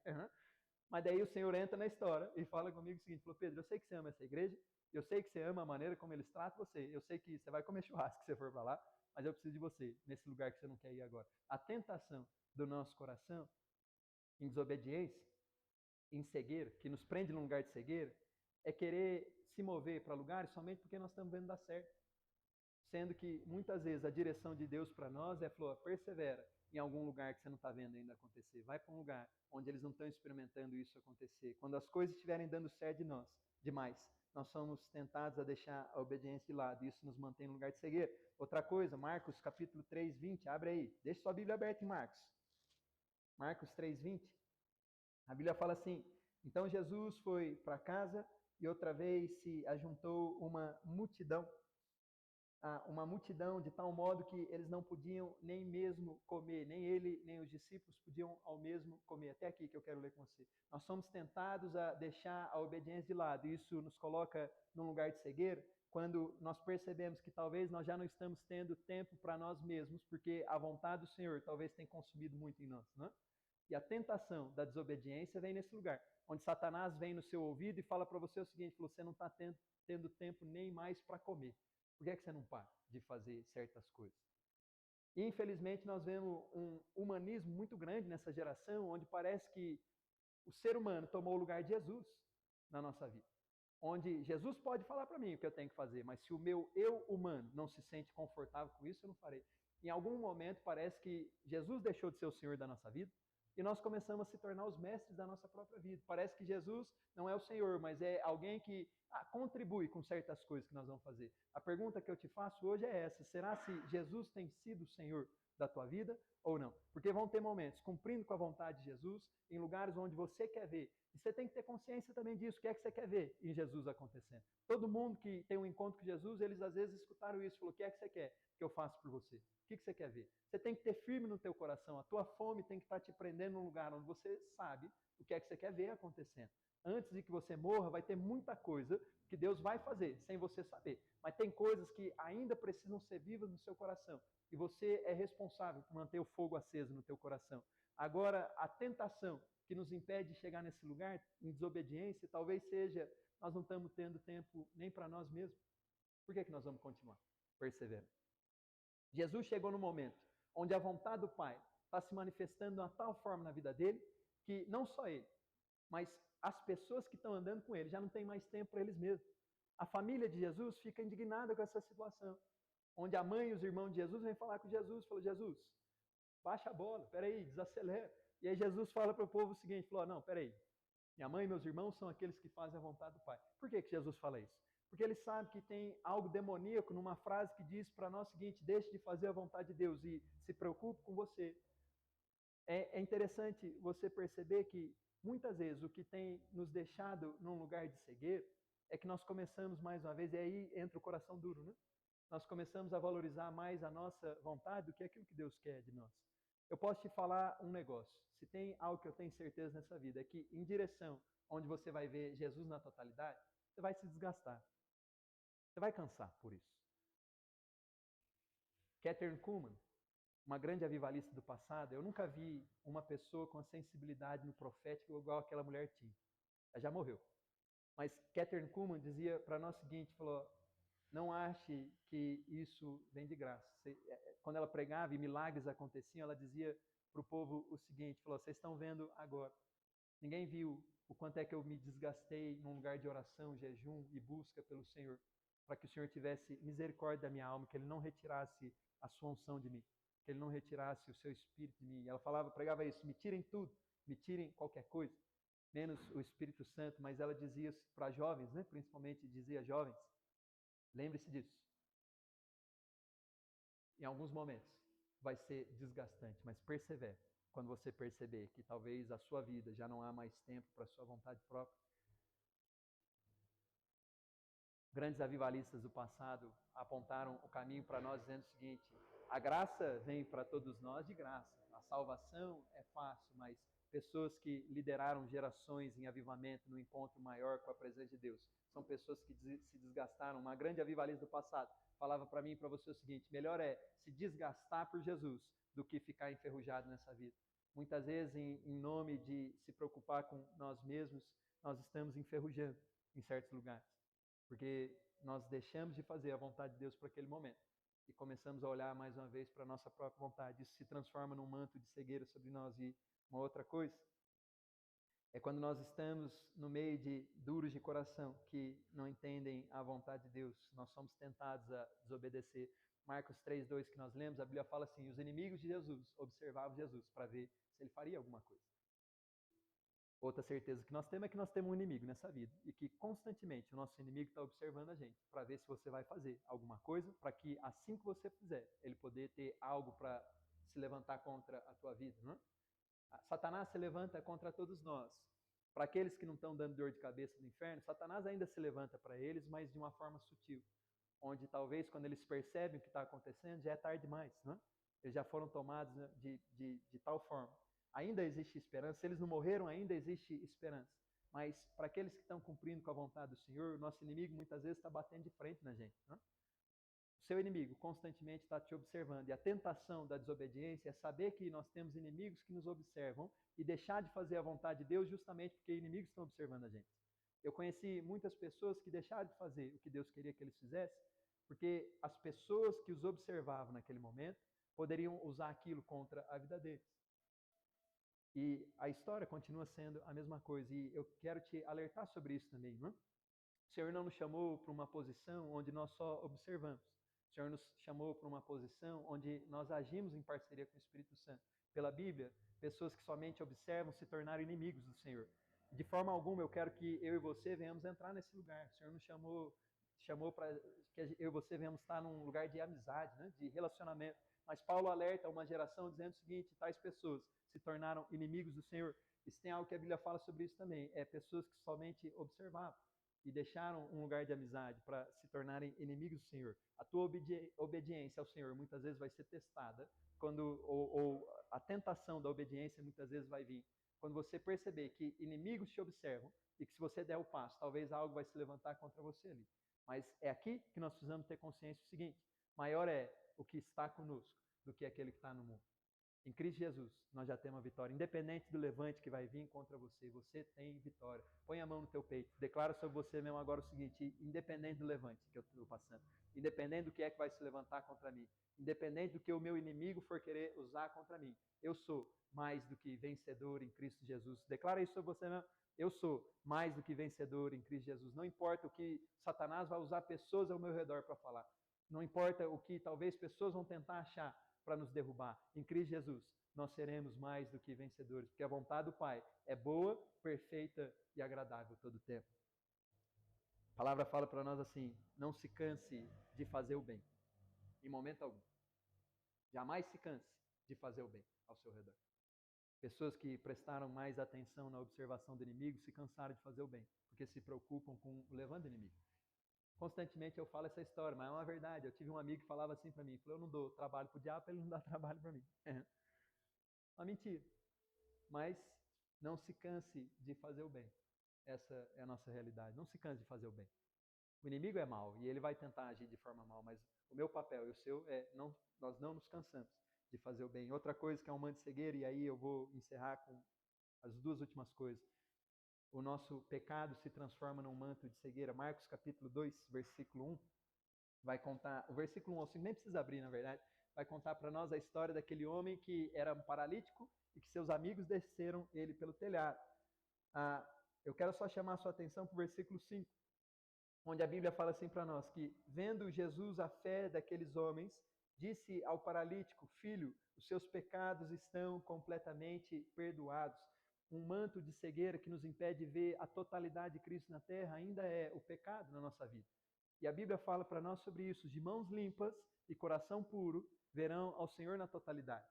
Mas daí o Senhor entra na história e fala comigo o seguinte: falou: Pedro, eu sei que você ama essa igreja, eu sei que você ama a maneira como eles tratam você, eu sei que você vai comer churrasco se você for para lá, mas eu preciso de você nesse lugar que você não quer ir agora. A tentação do nosso coração, em desobediência, em cegueira, que nos prende num lugar de cegueira, é querer se mover para lugares somente porque nós estamos vendo dar certo. Sendo que muitas vezes a direção de Deus para nós é: falou, persevera em algum lugar que você não está vendo ainda acontecer. Vai para um lugar onde eles não estão experimentando isso acontecer. Quando as coisas estiverem dando certo demais, nós somos tentados a deixar a obediência de lado. Isso nos mantém no lugar de cegueira. Outra coisa, Marcos capítulo 3, 20, abre aí. Deixa sua Bíblia aberta em Marcos. Marcos 3, 20. A Bíblia fala assim: então Jesus foi para casa e outra vez se ajuntou uma multidão de tal modo que eles não podiam nem mesmo comer, nem ele, nem os discípulos podiam ao mesmo comer. Até aqui que eu quero ler com você. Nós somos tentados a deixar a obediência de lado, e isso nos coloca num lugar de cegueira, quando nós percebemos que talvez nós já não estamos tendo tempo para nós mesmos, porque a vontade do Senhor talvez tenha consumido muito em nós, né? E a tentação da desobediência vem nesse lugar, onde Satanás vem no seu ouvido e fala para você o seguinte: você não está tendo tempo nem mais para comer. Por que você não para de fazer certas coisas? E, infelizmente, nós vemos um humanismo muito grande nessa geração, onde parece que o ser humano tomou o lugar de Jesus na nossa vida. Onde Jesus pode falar para mim o que eu tenho que fazer, mas se o meu eu humano não se sente confortável com isso, eu não farei. Em algum momento parece que Jesus deixou de ser o Senhor da nossa vida e nós começamos a se tornar os mestres da nossa própria vida. Parece que Jesus não é o Senhor, mas é alguém que contribui com certas coisas que nós vamos fazer. A pergunta que eu te faço hoje é essa: será se Jesus tem sido o Senhor da tua vida ou não? Porque vão ter momentos cumprindo com a vontade de Jesus, em lugares onde você quer ver. E você tem que ter consciência também disso. O que é que você quer ver em Jesus acontecendo? Todo mundo que tem um encontro com Jesus, eles às vezes escutaram isso, falou: o que é que você quer que eu faça por você? O que você quer ver? Você tem que ter firme no teu coração. A tua fome tem que estar te prendendo num lugar onde você sabe o que é que você quer ver acontecendo. Antes de que você morra, vai ter muita coisa que Deus vai fazer, sem você saber. Mas tem coisas que ainda precisam ser vivas no seu coração. E você é responsável por manter o fogo aceso no teu coração. Agora, a tentação que nos impede de chegar nesse lugar em desobediência, talvez seja nós não estamos tendo tempo nem para nós mesmos. Por que nós vamos continuar perseverando? Jesus chegou no momento onde a vontade do Pai está se manifestando de uma tal forma na vida dele, que não só ele, mas as pessoas que estão andando com ele já não têm mais tempo para eles mesmos. A família de Jesus fica indignada com essa situação, onde a mãe e os irmãos de Jesus vêm falar com Jesus, falou, Jesus, baixa a bola, peraí, desacelera. E aí Jesus fala para o povo o seguinte, falou, não, peraí, minha mãe e meus irmãos são aqueles que fazem a vontade do Pai. Por que Jesus fala isso? Porque ele sabe que tem algo demoníaco numa frase que diz para nós o seguinte, deixe de fazer a vontade de Deus e se preocupe com você. É interessante você perceber que muitas vezes o que tem nos deixado num lugar de cegueira é que nós começamos mais uma vez, e aí entra o coração duro, né? Nós começamos a valorizar mais a nossa vontade do que aquilo que Deus quer de nós. Eu posso te falar um negócio. Se tem algo que eu tenho certeza nessa vida, é que em direção onde você vai ver Jesus na totalidade, você vai se desgastar. Você vai cansar por isso. Kathryn Kuhlman, uma grande avivalista do passado, eu nunca vi uma pessoa com a sensibilidade no profético igual aquela mulher tinha. Ela já morreu. Mas Kathryn Kuhlman dizia para nós o seguinte, falou, não ache que isso vem de graça. Quando ela pregava e milagres aconteciam, ela dizia para o povo o seguinte, falou, vocês estão vendo agora. Ninguém viu o quanto é que eu me desgastei num lugar de oração, jejum e busca pelo Senhor, para que o Senhor tivesse misericórdia da minha alma, que Ele não retirasse a sua unção de mim, que Ele não retirasse o seu Espírito de mim. Ela pregava isso, me tirem tudo, me tirem qualquer coisa, menos o Espírito Santo, mas ela dizia para jovens, né, principalmente dizia jovens, lembre-se disso. Em alguns momentos vai ser desgastante, mas persevere. Quando você perceber que talvez a sua vida já não há mais tempo para a sua vontade própria. Grandes avivalistas do passado apontaram o caminho para nós dizendo o seguinte, a graça vem para todos nós de graça, a salvação é fácil, mas pessoas que lideraram gerações em avivamento, no encontro maior com a presença de Deus, são pessoas que se desgastaram. Uma grande avivalista do passado falava para mim e para você o seguinte, melhor é se desgastar por Jesus do que ficar enferrujado nessa vida. Muitas vezes, em nome de se preocupar com nós mesmos, nós estamos enferrujando em certos lugares. Porque nós deixamos de fazer a vontade de Deus para aquele momento e começamos a olhar mais uma vez para a nossa própria vontade. Isso se transforma num manto de cegueira sobre nós. E uma outra coisa é quando nós estamos no meio de duros de coração que não entendem a vontade de Deus. Nós somos tentados a desobedecer. Marcos 3:2 que nós lemos, a Bíblia fala assim, os inimigos de Jesus observavam Jesus para ver se ele faria alguma coisa. Outra certeza que nós temos é que nós temos um inimigo nessa vida e que constantemente o nosso inimigo está observando a gente para ver se você vai fazer alguma coisa, para que assim que você fizer, ele poder ter algo para se levantar contra a tua vida. Não é? Satanás se levanta contra todos nós. Para aqueles que não estão dando dor de cabeça no inferno, Satanás ainda se levanta para eles, mas de uma forma sutil, onde talvez quando eles percebem o que está acontecendo, já é tarde demais. Não é? Eles já foram tomados de tal forma. Ainda existe esperança, se eles não morreram, ainda existe esperança. Mas para aqueles que estão cumprindo com a vontade do Senhor, o nosso inimigo muitas vezes está batendo de frente na gente. Não? O seu inimigo constantemente está te observando. E a tentação da desobediência é saber que nós temos inimigos que nos observam e deixar de fazer a vontade de Deus justamente porque inimigos estão observando a gente. Eu conheci muitas pessoas que deixaram de fazer o que Deus queria que eles fizessem, porque as pessoas que os observavam naquele momento poderiam usar aquilo contra a vida deles. E a história continua sendo a mesma coisa. E eu quero te alertar sobre isso também. Não? O Senhor não nos chamou para uma posição onde nós só observamos. O Senhor nos chamou para uma posição onde nós agimos em parceria com o Espírito Santo. Pela Bíblia, pessoas que somente observam se tornaram inimigos do Senhor. De forma alguma eu quero que eu e você venhamos entrar nesse lugar. O Senhor nos chamou para que eu e você venhamos estar num lugar de amizade, né? De relacionamento. Mas Paulo alerta uma geração dizendo o seguinte, tais pessoas se tornaram inimigos do Senhor. E se tem algo que a Bíblia fala sobre isso também, é pessoas que somente observavam e deixaram um lugar de amizade para se tornarem inimigos do Senhor. A tua obediência ao Senhor muitas vezes vai ser testada, ou a tentação da obediência muitas vezes vai vir. Quando você perceber que inimigos te observam e que se você der o passo, talvez algo vai se levantar contra você ali. Mas é aqui que nós precisamos ter consciência do seguinte, maior é o que está conosco do que aquele que está no mundo. Em Cristo Jesus, nós já temos a vitória. Independente do levante que vai vir contra você, você tem vitória. Põe a mão no teu peito. Declara sobre você mesmo agora o seguinte: independente do levante que eu estou passando, independente do que é que vai se levantar contra mim, independente do que o meu inimigo for querer usar contra mim, eu sou mais do que vencedor em Cristo Jesus. Declara isso sobre você mesmo. Eu sou mais do que vencedor em Cristo Jesus. Não importa o que Satanás vai usar pessoas ao meu redor para falar. Não importa o que talvez pessoas vão tentar achar para nos derrubar. Em Cristo Jesus, nós seremos mais do que vencedores, porque a vontade do Pai é boa, perfeita e agradável todo o tempo. A palavra fala para nós assim: não se canse de fazer o bem, em momento algum. Jamais se canse de fazer o bem ao seu redor. Pessoas que prestaram mais atenção na observação do inimigo se cansaram de fazer o bem, porque se preocupam com o levando do inimigo. Constantemente eu falo essa história, mas é uma verdade. Eu tive um amigo que falava assim para mim, falou: eu não dou trabalho para o diabo, ele não dá trabalho para mim. Uma mentira. Mas não se canse de fazer o bem. Essa é a nossa realidade. Não se canse de fazer o bem. O inimigo é mau e ele vai tentar agir de forma mal, mas o meu papel e o seu é nós não nos cansamos de fazer o bem. Outra coisa que é um manto de cegueira, e aí eu vou encerrar com as duas últimas coisas. O nosso pecado se transforma num manto de cegueira. Marcos capítulo 2, versículo 1, vai contar, o versículo 1 ao 5, nem precisa abrir na verdade, vai contar para nós a história daquele homem que era um paralítico e que seus amigos desceram ele pelo telhado. Eu quero só chamar a sua atenção para o versículo 5, onde a Bíblia fala assim para nós, que vendo Jesus a fé daqueles homens, disse ao paralítico: filho, os seus pecados estão completamente perdoados. Um manto de cegueira que nos impede de ver a totalidade de Cristo na terra ainda é o pecado na nossa vida. E a Bíblia fala para nós sobre isso: de mãos limpas e coração puro verão ao Senhor na totalidade.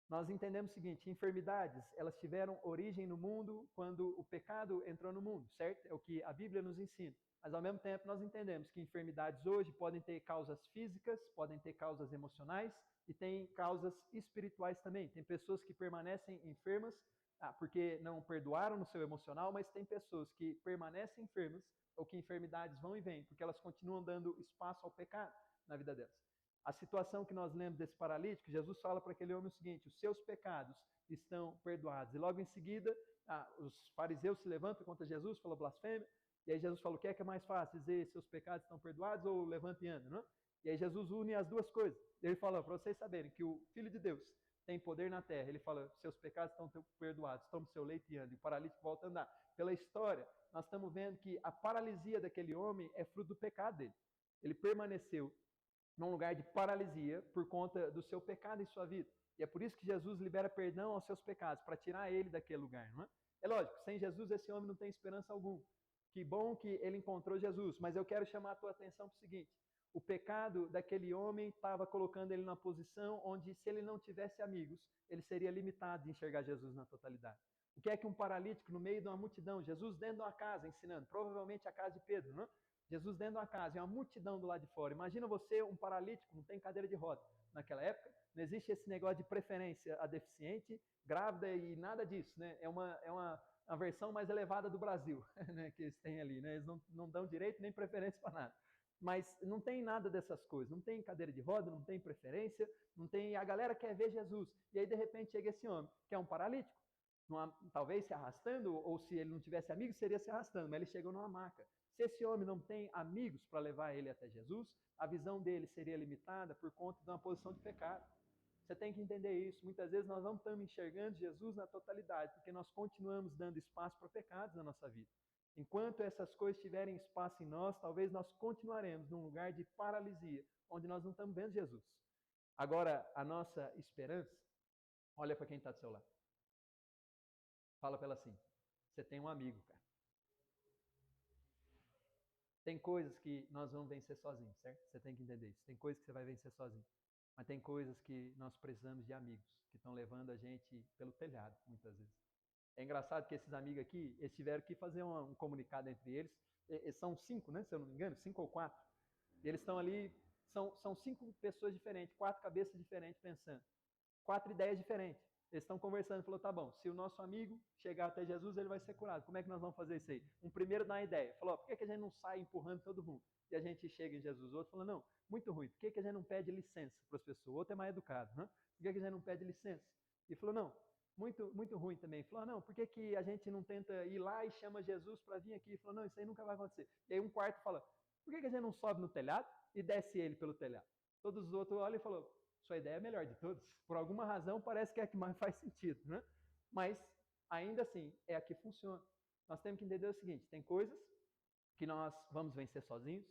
Nós entendemos o seguinte: enfermidades, elas tiveram origem no mundo quando o pecado entrou no mundo, certo? É o que a Bíblia nos ensina. Mas ao mesmo tempo nós entendemos que enfermidades hoje podem ter causas físicas, podem ter causas emocionais e tem causas espirituais também. Tem pessoas que permanecem enfermas porque não perdoaram no seu emocional, mas tem pessoas que permanecem enfermas ou que enfermidades vão e vêm porque elas continuam dando espaço ao pecado na vida delas. A situação que nós lemos desse paralítico, Jesus fala para aquele homem o seguinte: os seus pecados estão perdoados. E logo em seguida, os fariseus se levantam contra Jesus, falam blasfêmia, e aí Jesus fala: o que é mais fácil, dizer seus pecados estão perdoados ou levanta e anda, não? E aí Jesus une as duas coisas. Ele fala, para vocês saberem que o Filho de Deus tem poder na terra, ele fala: seus pecados estão perdoados, tome seu leito e ande. E o paralítico volta a andar. Pela história, nós estamos vendo que a paralisia daquele homem é fruto do pecado dele. Ele permaneceu num lugar de paralisia por conta do seu pecado em sua vida. E é por isso que Jesus libera perdão aos seus pecados, para tirar ele daquele lugar, não é? É lógico, sem Jesus esse homem não tem esperança alguma. Que bom que ele encontrou Jesus, mas eu quero chamar a tua atenção para o seguinte: o pecado daquele homem estava colocando ele numa posição onde, se ele não tivesse amigos, ele seria limitado de enxergar Jesus na totalidade. O que é que um paralítico no meio de uma multidão, Jesus dentro de uma casa ensinando, provavelmente a casa de Pedro, não é? Jesus dentro da casa, e uma multidão do lado de fora. Imagina você, um paralítico, não tem cadeira de roda. Naquela época, não existe esse negócio de preferência a deficiente, grávida e nada disso, né? É uma versão mais elevada do Brasil, né, que eles têm ali, né? Eles não dão direito nem preferência para nada. Mas não tem nada dessas coisas, não tem cadeira de roda, não tem preferência, não tem. A galera quer ver Jesus. E aí, de repente, chega esse homem, que é um paralítico, talvez se arrastando, ou se ele não tivesse amigos, seria se arrastando, mas ele chegou numa maca. Se esse homem não tem amigos para levar ele até Jesus, a visão dele seria limitada por conta de uma posição de pecado. Você tem que entender isso. Muitas vezes nós não estamos enxergando Jesus na totalidade, porque nós continuamos dando espaço para pecados na nossa vida. Enquanto essas coisas tiverem espaço em nós, talvez nós continuaremos num lugar de paralisia, onde nós não estamos vendo Jesus. Agora, a nossa esperança, olha para quem está do seu lado. Fala para ela assim: você tem um amigo, cara. Tem coisas que nós vamos vencer sozinhos, certo? Você tem que entender isso. Tem coisas que você vai vencer sozinho. Mas tem coisas que nós precisamos de amigos, que estão levando a gente pelo telhado, muitas vezes. É engraçado que esses amigos aqui, eles tiveram que fazer um comunicado entre eles. Eles são 5, né? Se eu não me engano, 5 ou 4. E eles estão ali, são 5 pessoas diferentes, 4 cabeças diferentes pensando. 4 ideias diferentes. Eles estão conversando, falou, tá bom, se o nosso amigo chegar até Jesus, ele vai ser curado. Como é que nós vamos fazer isso aí? Um primeiro dá uma ideia, falou, por que a gente não sai empurrando todo mundo? E a gente chega em Jesus. O outro falou, não, muito ruim, por que a gente não pede licença para as pessoas? O outro é mais educado, né? Por que a gente não pede licença? E falou, não, muito ruim também. Falou, não, por que a gente não tenta ir lá e chama Jesus para vir aqui? Falou, não, isso aí nunca vai acontecer. E aí um quarto fala, por que a gente não sobe no telhado e desce ele pelo telhado? Todos os outros olham e falam, sua ideia é a melhor de todos. Por alguma razão parece que é a que mais faz sentido, né? Mas ainda assim é a que funciona. Nós temos que entender o seguinte: tem coisas que nós vamos vencer sozinhos,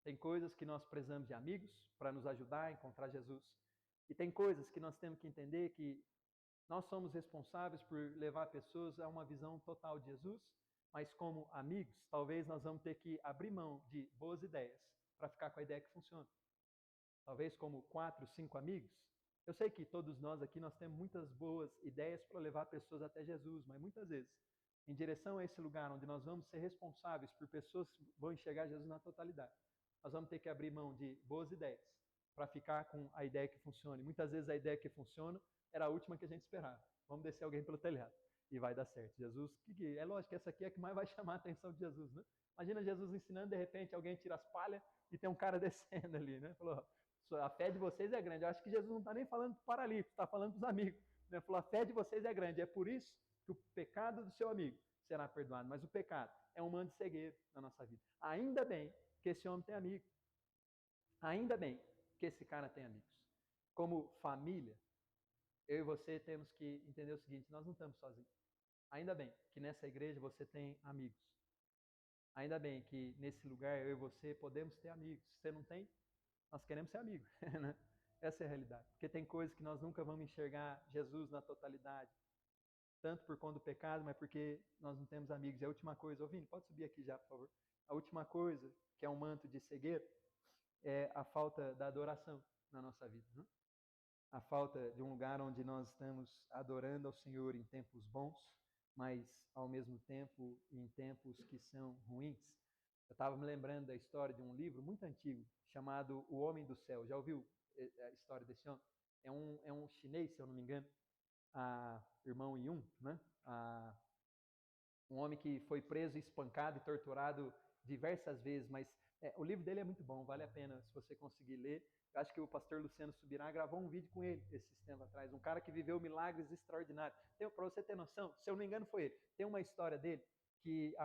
tem coisas que nós precisamos de amigos para nos ajudar a encontrar Jesus, e tem coisas que nós temos que entender que nós somos responsáveis por levar pessoas a uma visão total de Jesus, mas como amigos, talvez nós vamos ter que abrir mão de boas ideias para ficar com a ideia que funciona. Talvez como 4, 5 amigos. Eu sei que todos nós aqui nós temos muitas boas ideias para levar pessoas até Jesus, mas muitas vezes, em direção a esse lugar onde nós vamos ser responsáveis por pessoas que vão enxergar Jesus na totalidade, nós vamos ter que abrir mão de boas ideias para ficar com a ideia que funcione. Muitas vezes a ideia que funciona era a última que a gente esperava. Vamos descer alguém pelo telhado e vai dar certo. Jesus, é lógico que essa aqui é a que mais vai chamar a atenção de Jesus, né? Imagina Jesus ensinando, de repente alguém tira as palhas e tem um cara descendo ali, né? Falou, a fé de vocês é grande. Eu acho que Jesus não está nem falando para o paralítico, está falando para os amigos. Né? Falou, a fé de vocês é grande. É por isso que o pecado do seu amigo será perdoado. Mas o pecado é um manto de cegueira na nossa vida. Ainda bem que esse homem tem amigo. Ainda bem que esse cara tem amigos. Como família, eu e você temos que entender o seguinte: nós não estamos sozinhos. Ainda bem que nessa igreja você tem amigos. Ainda bem que nesse lugar eu e você podemos ter amigos. Se você não tem, nós queremos ser amigos, né? Essa é a realidade. Porque tem coisas que nós nunca vamos enxergar Jesus na totalidade. Tanto por conta do pecado, mas porque nós não temos amigos. E a última coisa, Vini, pode subir aqui já, por favor. A última coisa, que é um manto de cegueira, é a falta da adoração na nossa vida. Né? A falta de um lugar onde nós estamos adorando ao Senhor em tempos bons, mas ao mesmo tempo em tempos que são ruins. Eu estava me lembrando da história de um livro muito antigo, chamado O Homem do Céu. Já ouviu a história desse homem? É um chinês, se eu não me engano, irmão Yun, né? Um homem que foi preso, espancado e torturado diversas vezes, mas o livro dele é muito bom, vale a pena se você conseguir ler. Eu acho que o pastor Luciano Subirá gravou um vídeo com ele esses tempos atrás, um cara que viveu milagres extraordinários. Para você ter noção, se eu não me engano foi ele, tem uma história dele que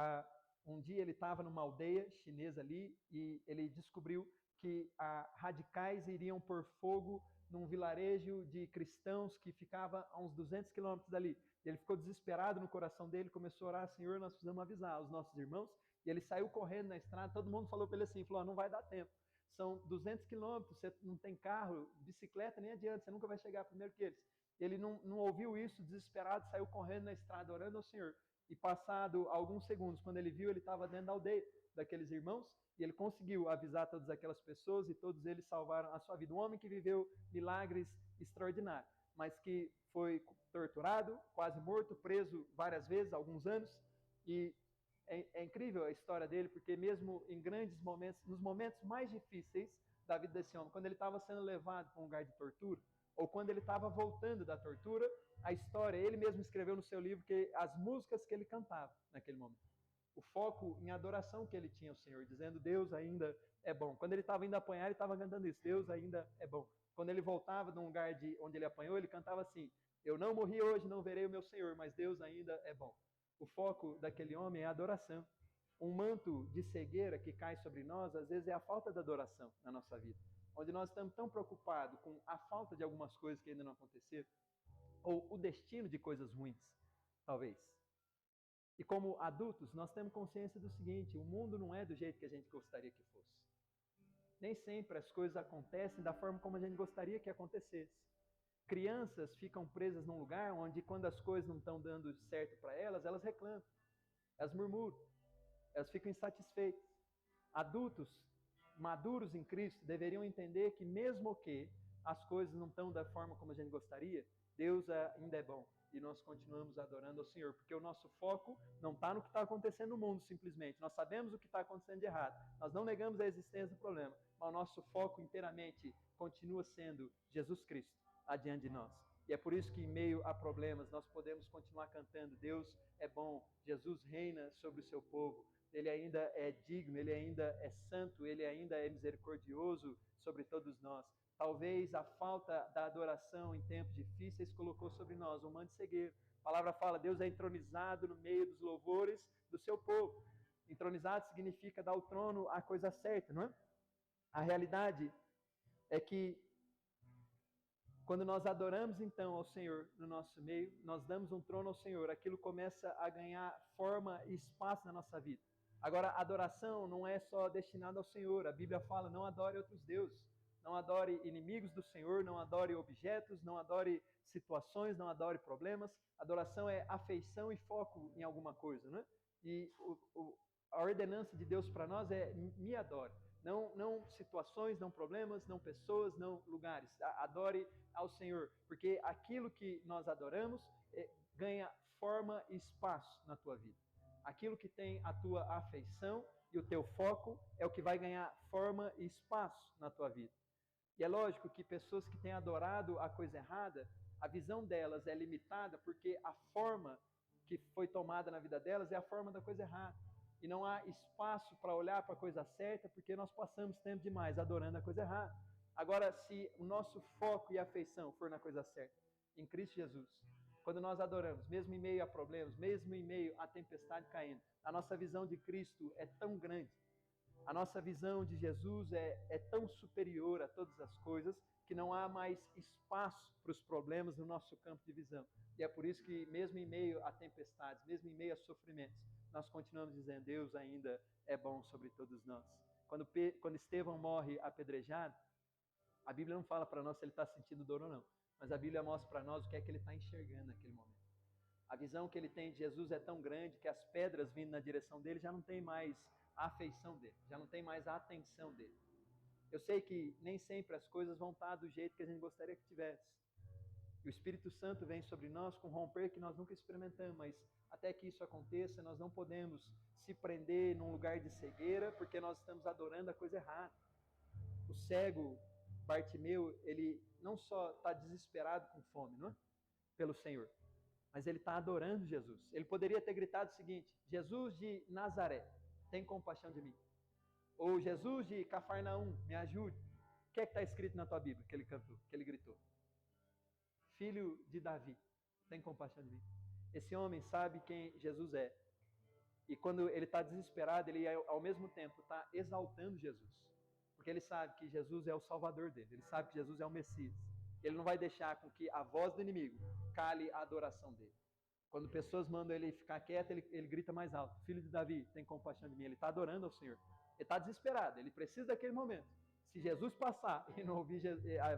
um dia ele estava numa aldeia chinesa ali e ele descobriu que radicais iriam pôr fogo num vilarejo de cristãos que ficava a uns 200 quilômetros dali. E ele ficou desesperado no coração dele, começou a orar, Senhor, nós precisamos avisar os nossos irmãos. E ele saiu correndo na estrada, todo mundo falou para ele assim, falou, não vai dar tempo. São 200 quilômetros, você não tem carro, bicicleta, nem adianta, você nunca vai chegar primeiro que eles. Ele não ouviu isso, desesperado, saiu correndo na estrada, orando ao Senhor. E passado alguns segundos, quando ele viu, ele estava dentro da aldeia daqueles irmãos, e ele conseguiu avisar todas aquelas pessoas, e todos eles salvaram a sua vida. Um homem que viveu milagres extraordinários, mas que foi torturado, quase morto, preso várias vezes, alguns anos, e é incrível a história dele, porque mesmo em grandes momentos, nos momentos mais difíceis da vida desse homem, quando ele estava sendo levado para um lugar de tortura, ou quando ele estava voltando da tortura, a história, ele mesmo escreveu no seu livro que as músicas que ele cantava naquele momento, o foco em adoração que ele tinha ao Senhor, dizendo Deus ainda é bom. Quando ele estava indo apanhar, ele estava cantando isso, Deus ainda é bom. Quando ele voltava de um lugar onde ele apanhou, ele cantava assim, eu não morri hoje, não verei o meu Senhor, mas Deus ainda é bom. O foco daquele homem é a adoração. Um manto de cegueira que cai sobre nós, às vezes, é a falta de adoração na nossa vida. Onde nós estamos tão preocupados com a falta de algumas coisas que ainda não aconteceram, ou o destino de coisas ruins, talvez. E como adultos, nós temos consciência do seguinte, o mundo não é do jeito que a gente gostaria que fosse. Nem sempre as coisas acontecem da forma como a gente gostaria que acontecesse. Crianças ficam presas num lugar onde, quando as coisas não estão dando certo para elas, elas reclamam, elas murmuram, elas ficam insatisfeitas. Adultos maduros em Cristo deveriam entender que, mesmo que as coisas não estão da forma como a gente gostaria, Deus ainda é bom. E nós continuamos adorando ao Senhor, porque o nosso foco não está no que está acontecendo no mundo, simplesmente. Nós sabemos o que está acontecendo de errado. Nós não negamos a existência do problema, mas o nosso foco inteiramente continua sendo Jesus Cristo adiante de nós. E é por isso que, em meio a problemas, nós podemos continuar cantando: Deus é bom, Jesus reina sobre o seu povo, Ele ainda é digno, Ele ainda é santo, Ele ainda é misericordioso sobre todos nós. Talvez a falta da adoração em tempos difíceis colocou sobre nós um manto de cegueira. A palavra fala: Deus é entronizado no meio dos louvores do seu povo. Entronizado significa dar o trono à coisa certa, não é? A realidade é que quando nós adoramos então ao Senhor no nosso meio, nós damos um trono ao Senhor, aquilo começa a ganhar forma e espaço na nossa vida. Agora, a adoração não é só destinada ao Senhor. A Bíblia fala: não adore outros deuses, não adore inimigos do Senhor, não adore objetos, não adore situações, não adore problemas. Adoração é afeição e foco em alguma coisa, né? E a ordenança de Deus para nós é: me adore. Não situações, não problemas, não pessoas, não lugares. Adore ao Senhor, porque aquilo que nós adoramos ganha forma e espaço na tua vida. Aquilo que tem a tua afeição e o teu foco é o que vai ganhar forma e espaço na tua vida. E é lógico que pessoas que têm adorado a coisa errada, a visão delas é limitada porque a forma que foi tomada na vida delas é a forma da coisa errada. E não há espaço para olhar para a coisa certa, porque nós passamos tempo demais adorando a coisa errada. Agora, se o nosso foco e afeição for na coisa certa, em Cristo Jesus, quando nós adoramos, mesmo em meio a problemas, mesmo em meio à tempestade caindo, a nossa visão de Cristo é tão grande, a nossa visão de Jesus é tão superior a todas as coisas, que não há mais espaço para os problemas no nosso campo de visão. E é por isso que, mesmo em meio a tempestades, mesmo em meio a sofrimentos, nós continuamos dizendo: Deus ainda é bom sobre todos nós. Quando Estevão morre apedrejado, a Bíblia não fala para nós se ele está sentindo dor ou não, mas a Bíblia mostra para nós o que é que ele está enxergando naquele momento. A visão que ele tem de Jesus é tão grande que as pedras vindo na direção dele já não tem mais a afeição dele, já não tem mais a atenção dele. Eu sei que nem sempre as coisas vão estar do jeito que a gente gostaria que tivesse. E o Espírito Santo vem sobre nós com romper que nós nunca experimentamos, mas até que isso aconteça, nós não podemos se prender num lugar de cegueira, porque nós estamos adorando a coisa errada. O cego Bartimeu, ele não só está desesperado com fome, não é? Pelo Senhor, mas ele está adorando Jesus. Ele poderia ter gritado o seguinte: Jesus de Nazaré, tem compaixão de mim. Ou Jesus de Cafarnaum, me ajude. O que é que está escrito na tua Bíblia que ele cantou, que ele gritou? Filho de Davi, tem compaixão de mim. Esse homem sabe quem Jesus é. E quando ele está desesperado, ele ao mesmo tempo está exaltando Jesus. Porque ele sabe que Jesus é o Salvador dele. Ele sabe que Jesus é o Messias. Ele não vai deixar com que a voz do inimigo cale a adoração dele. Quando pessoas mandam ele ficar quieto, ele grita mais alto: Filho de Davi, tem compaixão de mim. Ele está adorando ao Senhor. Ele está desesperado, ele precisa daquele momento. Se Jesus passar e não ouvir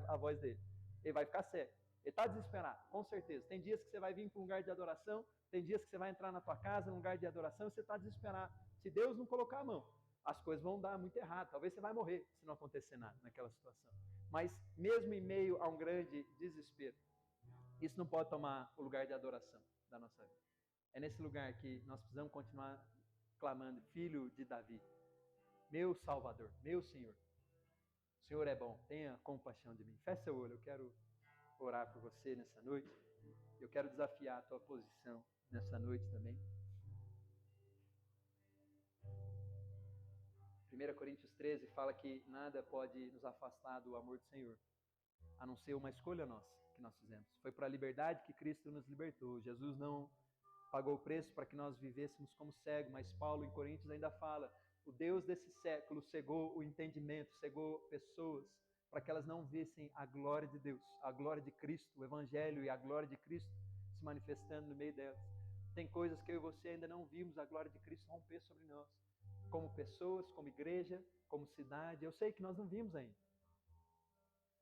a voz dele, ele vai ficar cego. Ele está desesperado, com certeza. Tem dias que você vai vir para um lugar de adoração, tem dias que você vai entrar na tua casa, num lugar de adoração, e você está desesperado. Se Deus não colocar a mão, as coisas vão dar muito errado. Talvez você vai morrer se não acontecer nada naquela situação. Mas mesmo em meio a um grande desespero, isso não pode tomar o lugar de adoração da nossa vida. É nesse lugar que nós precisamos continuar clamando: Filho de Davi, meu Salvador, meu Senhor. O Senhor é bom, tenha compaixão de mim. Feche seu olho, eu quero orar por você nessa noite. Eu quero desafiar a tua posição nessa noite também. 1 Coríntios 13 fala que nada pode nos afastar do amor do Senhor, a não ser uma escolha nossa que nós fizemos. Foi para a liberdade que Cristo nos libertou. Jesus não pagou o preço para que nós vivêssemos como cego, mas Paulo em Coríntios ainda fala: o Deus desse século cegou o entendimento, cegou pessoas, para que elas não vissem a glória de Deus, a glória de Cristo, o Evangelho e a glória de Cristo se manifestando no meio delas. Tem coisas que eu e você ainda não vimos a glória de Cristo romper sobre nós, como pessoas, como igreja, como cidade. Eu sei que nós não vimos ainda.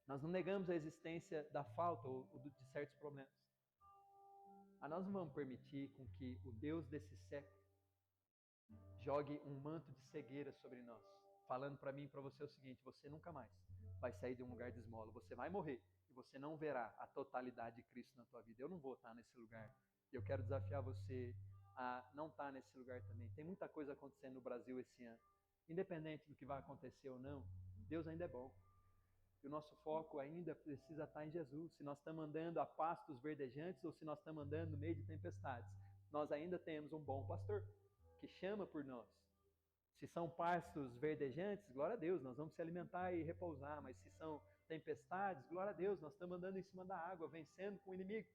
Nós não negamos a existência da falta ou de certos problemas. Mas nós não vamos permitir com que o Deus desse século jogue um manto de cegueira sobre nós, falando para mim e para você o seguinte: você nunca mais vai sair de um lugar de esmola, você vai morrer e você não verá a totalidade de Cristo na tua vida. Eu não vou estar nesse lugar. E eu quero desafiar você a não estar nesse lugar também. Tem muita coisa acontecendo no Brasil esse ano. Independente do que vai acontecer ou não, Deus ainda é bom. que o nosso foco ainda precisa estar em Jesus. Se nós estamos andando a pastos verdejantes ou se nós estamos andando no meio de tempestades, nós ainda temos um bom pastor que chama por nós. Se são pastos verdejantes, glória a Deus, nós vamos se alimentar e repousar. Mas se são tempestades, glória a Deus, nós estamos andando em cima da água, vencendo com o inimigo.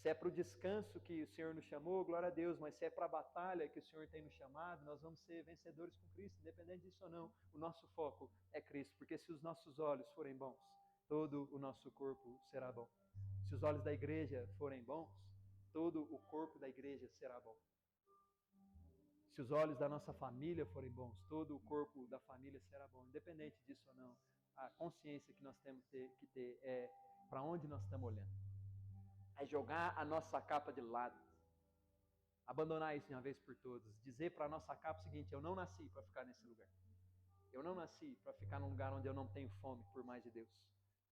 Se é para o descanso que o Senhor nos chamou, glória a Deus, mas se é para a batalha que o Senhor tem nos chamado, nós vamos ser vencedores com Cristo, independente disso ou não. O nosso foco é Cristo, porque se os nossos olhos forem bons, todo o nosso corpo será bom. Se os olhos da igreja forem bons, todo o corpo da igreja será bom. Se os olhos da nossa família forem bons, todo o corpo da família será bom, independente disso ou não. A consciência que nós temos que ter é para onde nós estamos olhando. É jogar a nossa capa de lado. Abandonar isso de uma vez por todas. Dizer para a nossa capa o seguinte: eu não nasci para ficar nesse lugar. Eu não nasci para ficar num lugar onde eu não tenho fome por mais de Deus.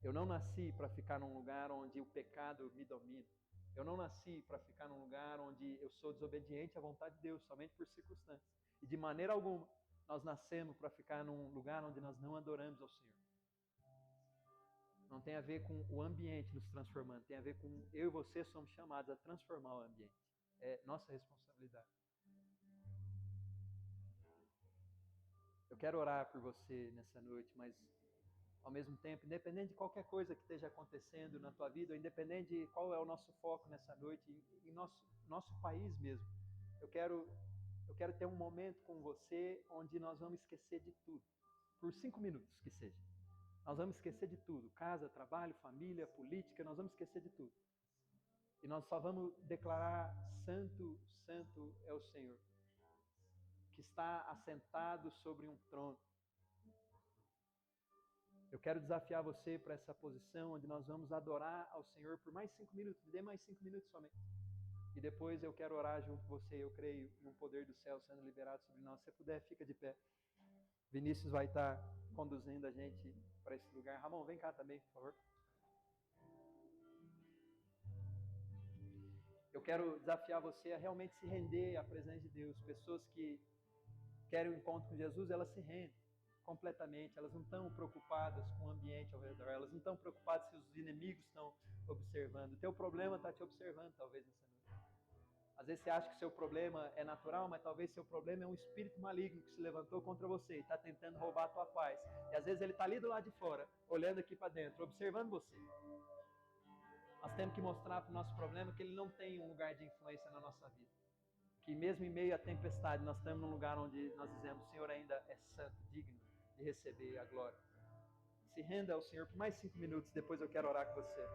Eu não nasci para ficar num lugar onde o pecado me domina. Eu não nasci para ficar num lugar onde eu sou desobediente à vontade de Deus, somente por circunstâncias. E de maneira alguma, nós nascemos para ficar num lugar onde nós não adoramos ao Senhor. Não tem a ver com o ambiente nos transformando, tem a ver com eu e você somos chamados a transformar o ambiente. É nossa responsabilidade. Eu quero orar por você nessa noite, mas ao mesmo tempo, independente de qualquer coisa que esteja acontecendo na tua vida, ou independente de qual é o nosso foco nessa noite, em nosso país mesmo, eu quero ter um momento com você onde nós vamos esquecer de tudo, por 5 minutos que seja. Nós vamos esquecer de tudo, casa, trabalho, família, política, nós vamos esquecer de tudo. E nós só vamos declarar: Santo, Santo é o Senhor, que está assentado sobre um trono. Eu quero desafiar você para essa posição onde nós vamos adorar ao Senhor por mais 5 minutos, dê mais 5 minutos somente. E depois eu quero orar junto com você, eu creio no poder do céu sendo liberado sobre nós. Se você puder, fica de pé. Vinícius vai estar conduzindo a gente para esse lugar. Ramon, vem cá também, por favor. Eu quero desafiar você a realmente se render à presença de Deus. Pessoas que querem o encontro com Jesus, elas se rendem completamente. Elas não estão preocupadas com o ambiente ao redor. Elas não estão preocupadas se os inimigos estão observando. O teu problema está te observando, talvez, nessa noite. Às vezes você acha que o seu problema é natural, mas talvez seu problema é um espírito maligno que se levantou contra você e está tentando roubar a tua paz. E às vezes ele está ali do lado de fora, olhando aqui para dentro, observando você. Nós temos que mostrar para o nosso problema que ele não tem um lugar de influência na nossa vida. Que mesmo em meio à tempestade, nós estamos num lugar onde nós dizemos: o Senhor ainda é santo, digno de receber a glória. Se renda ao Senhor por mais 5 minutos, depois eu quero orar com você.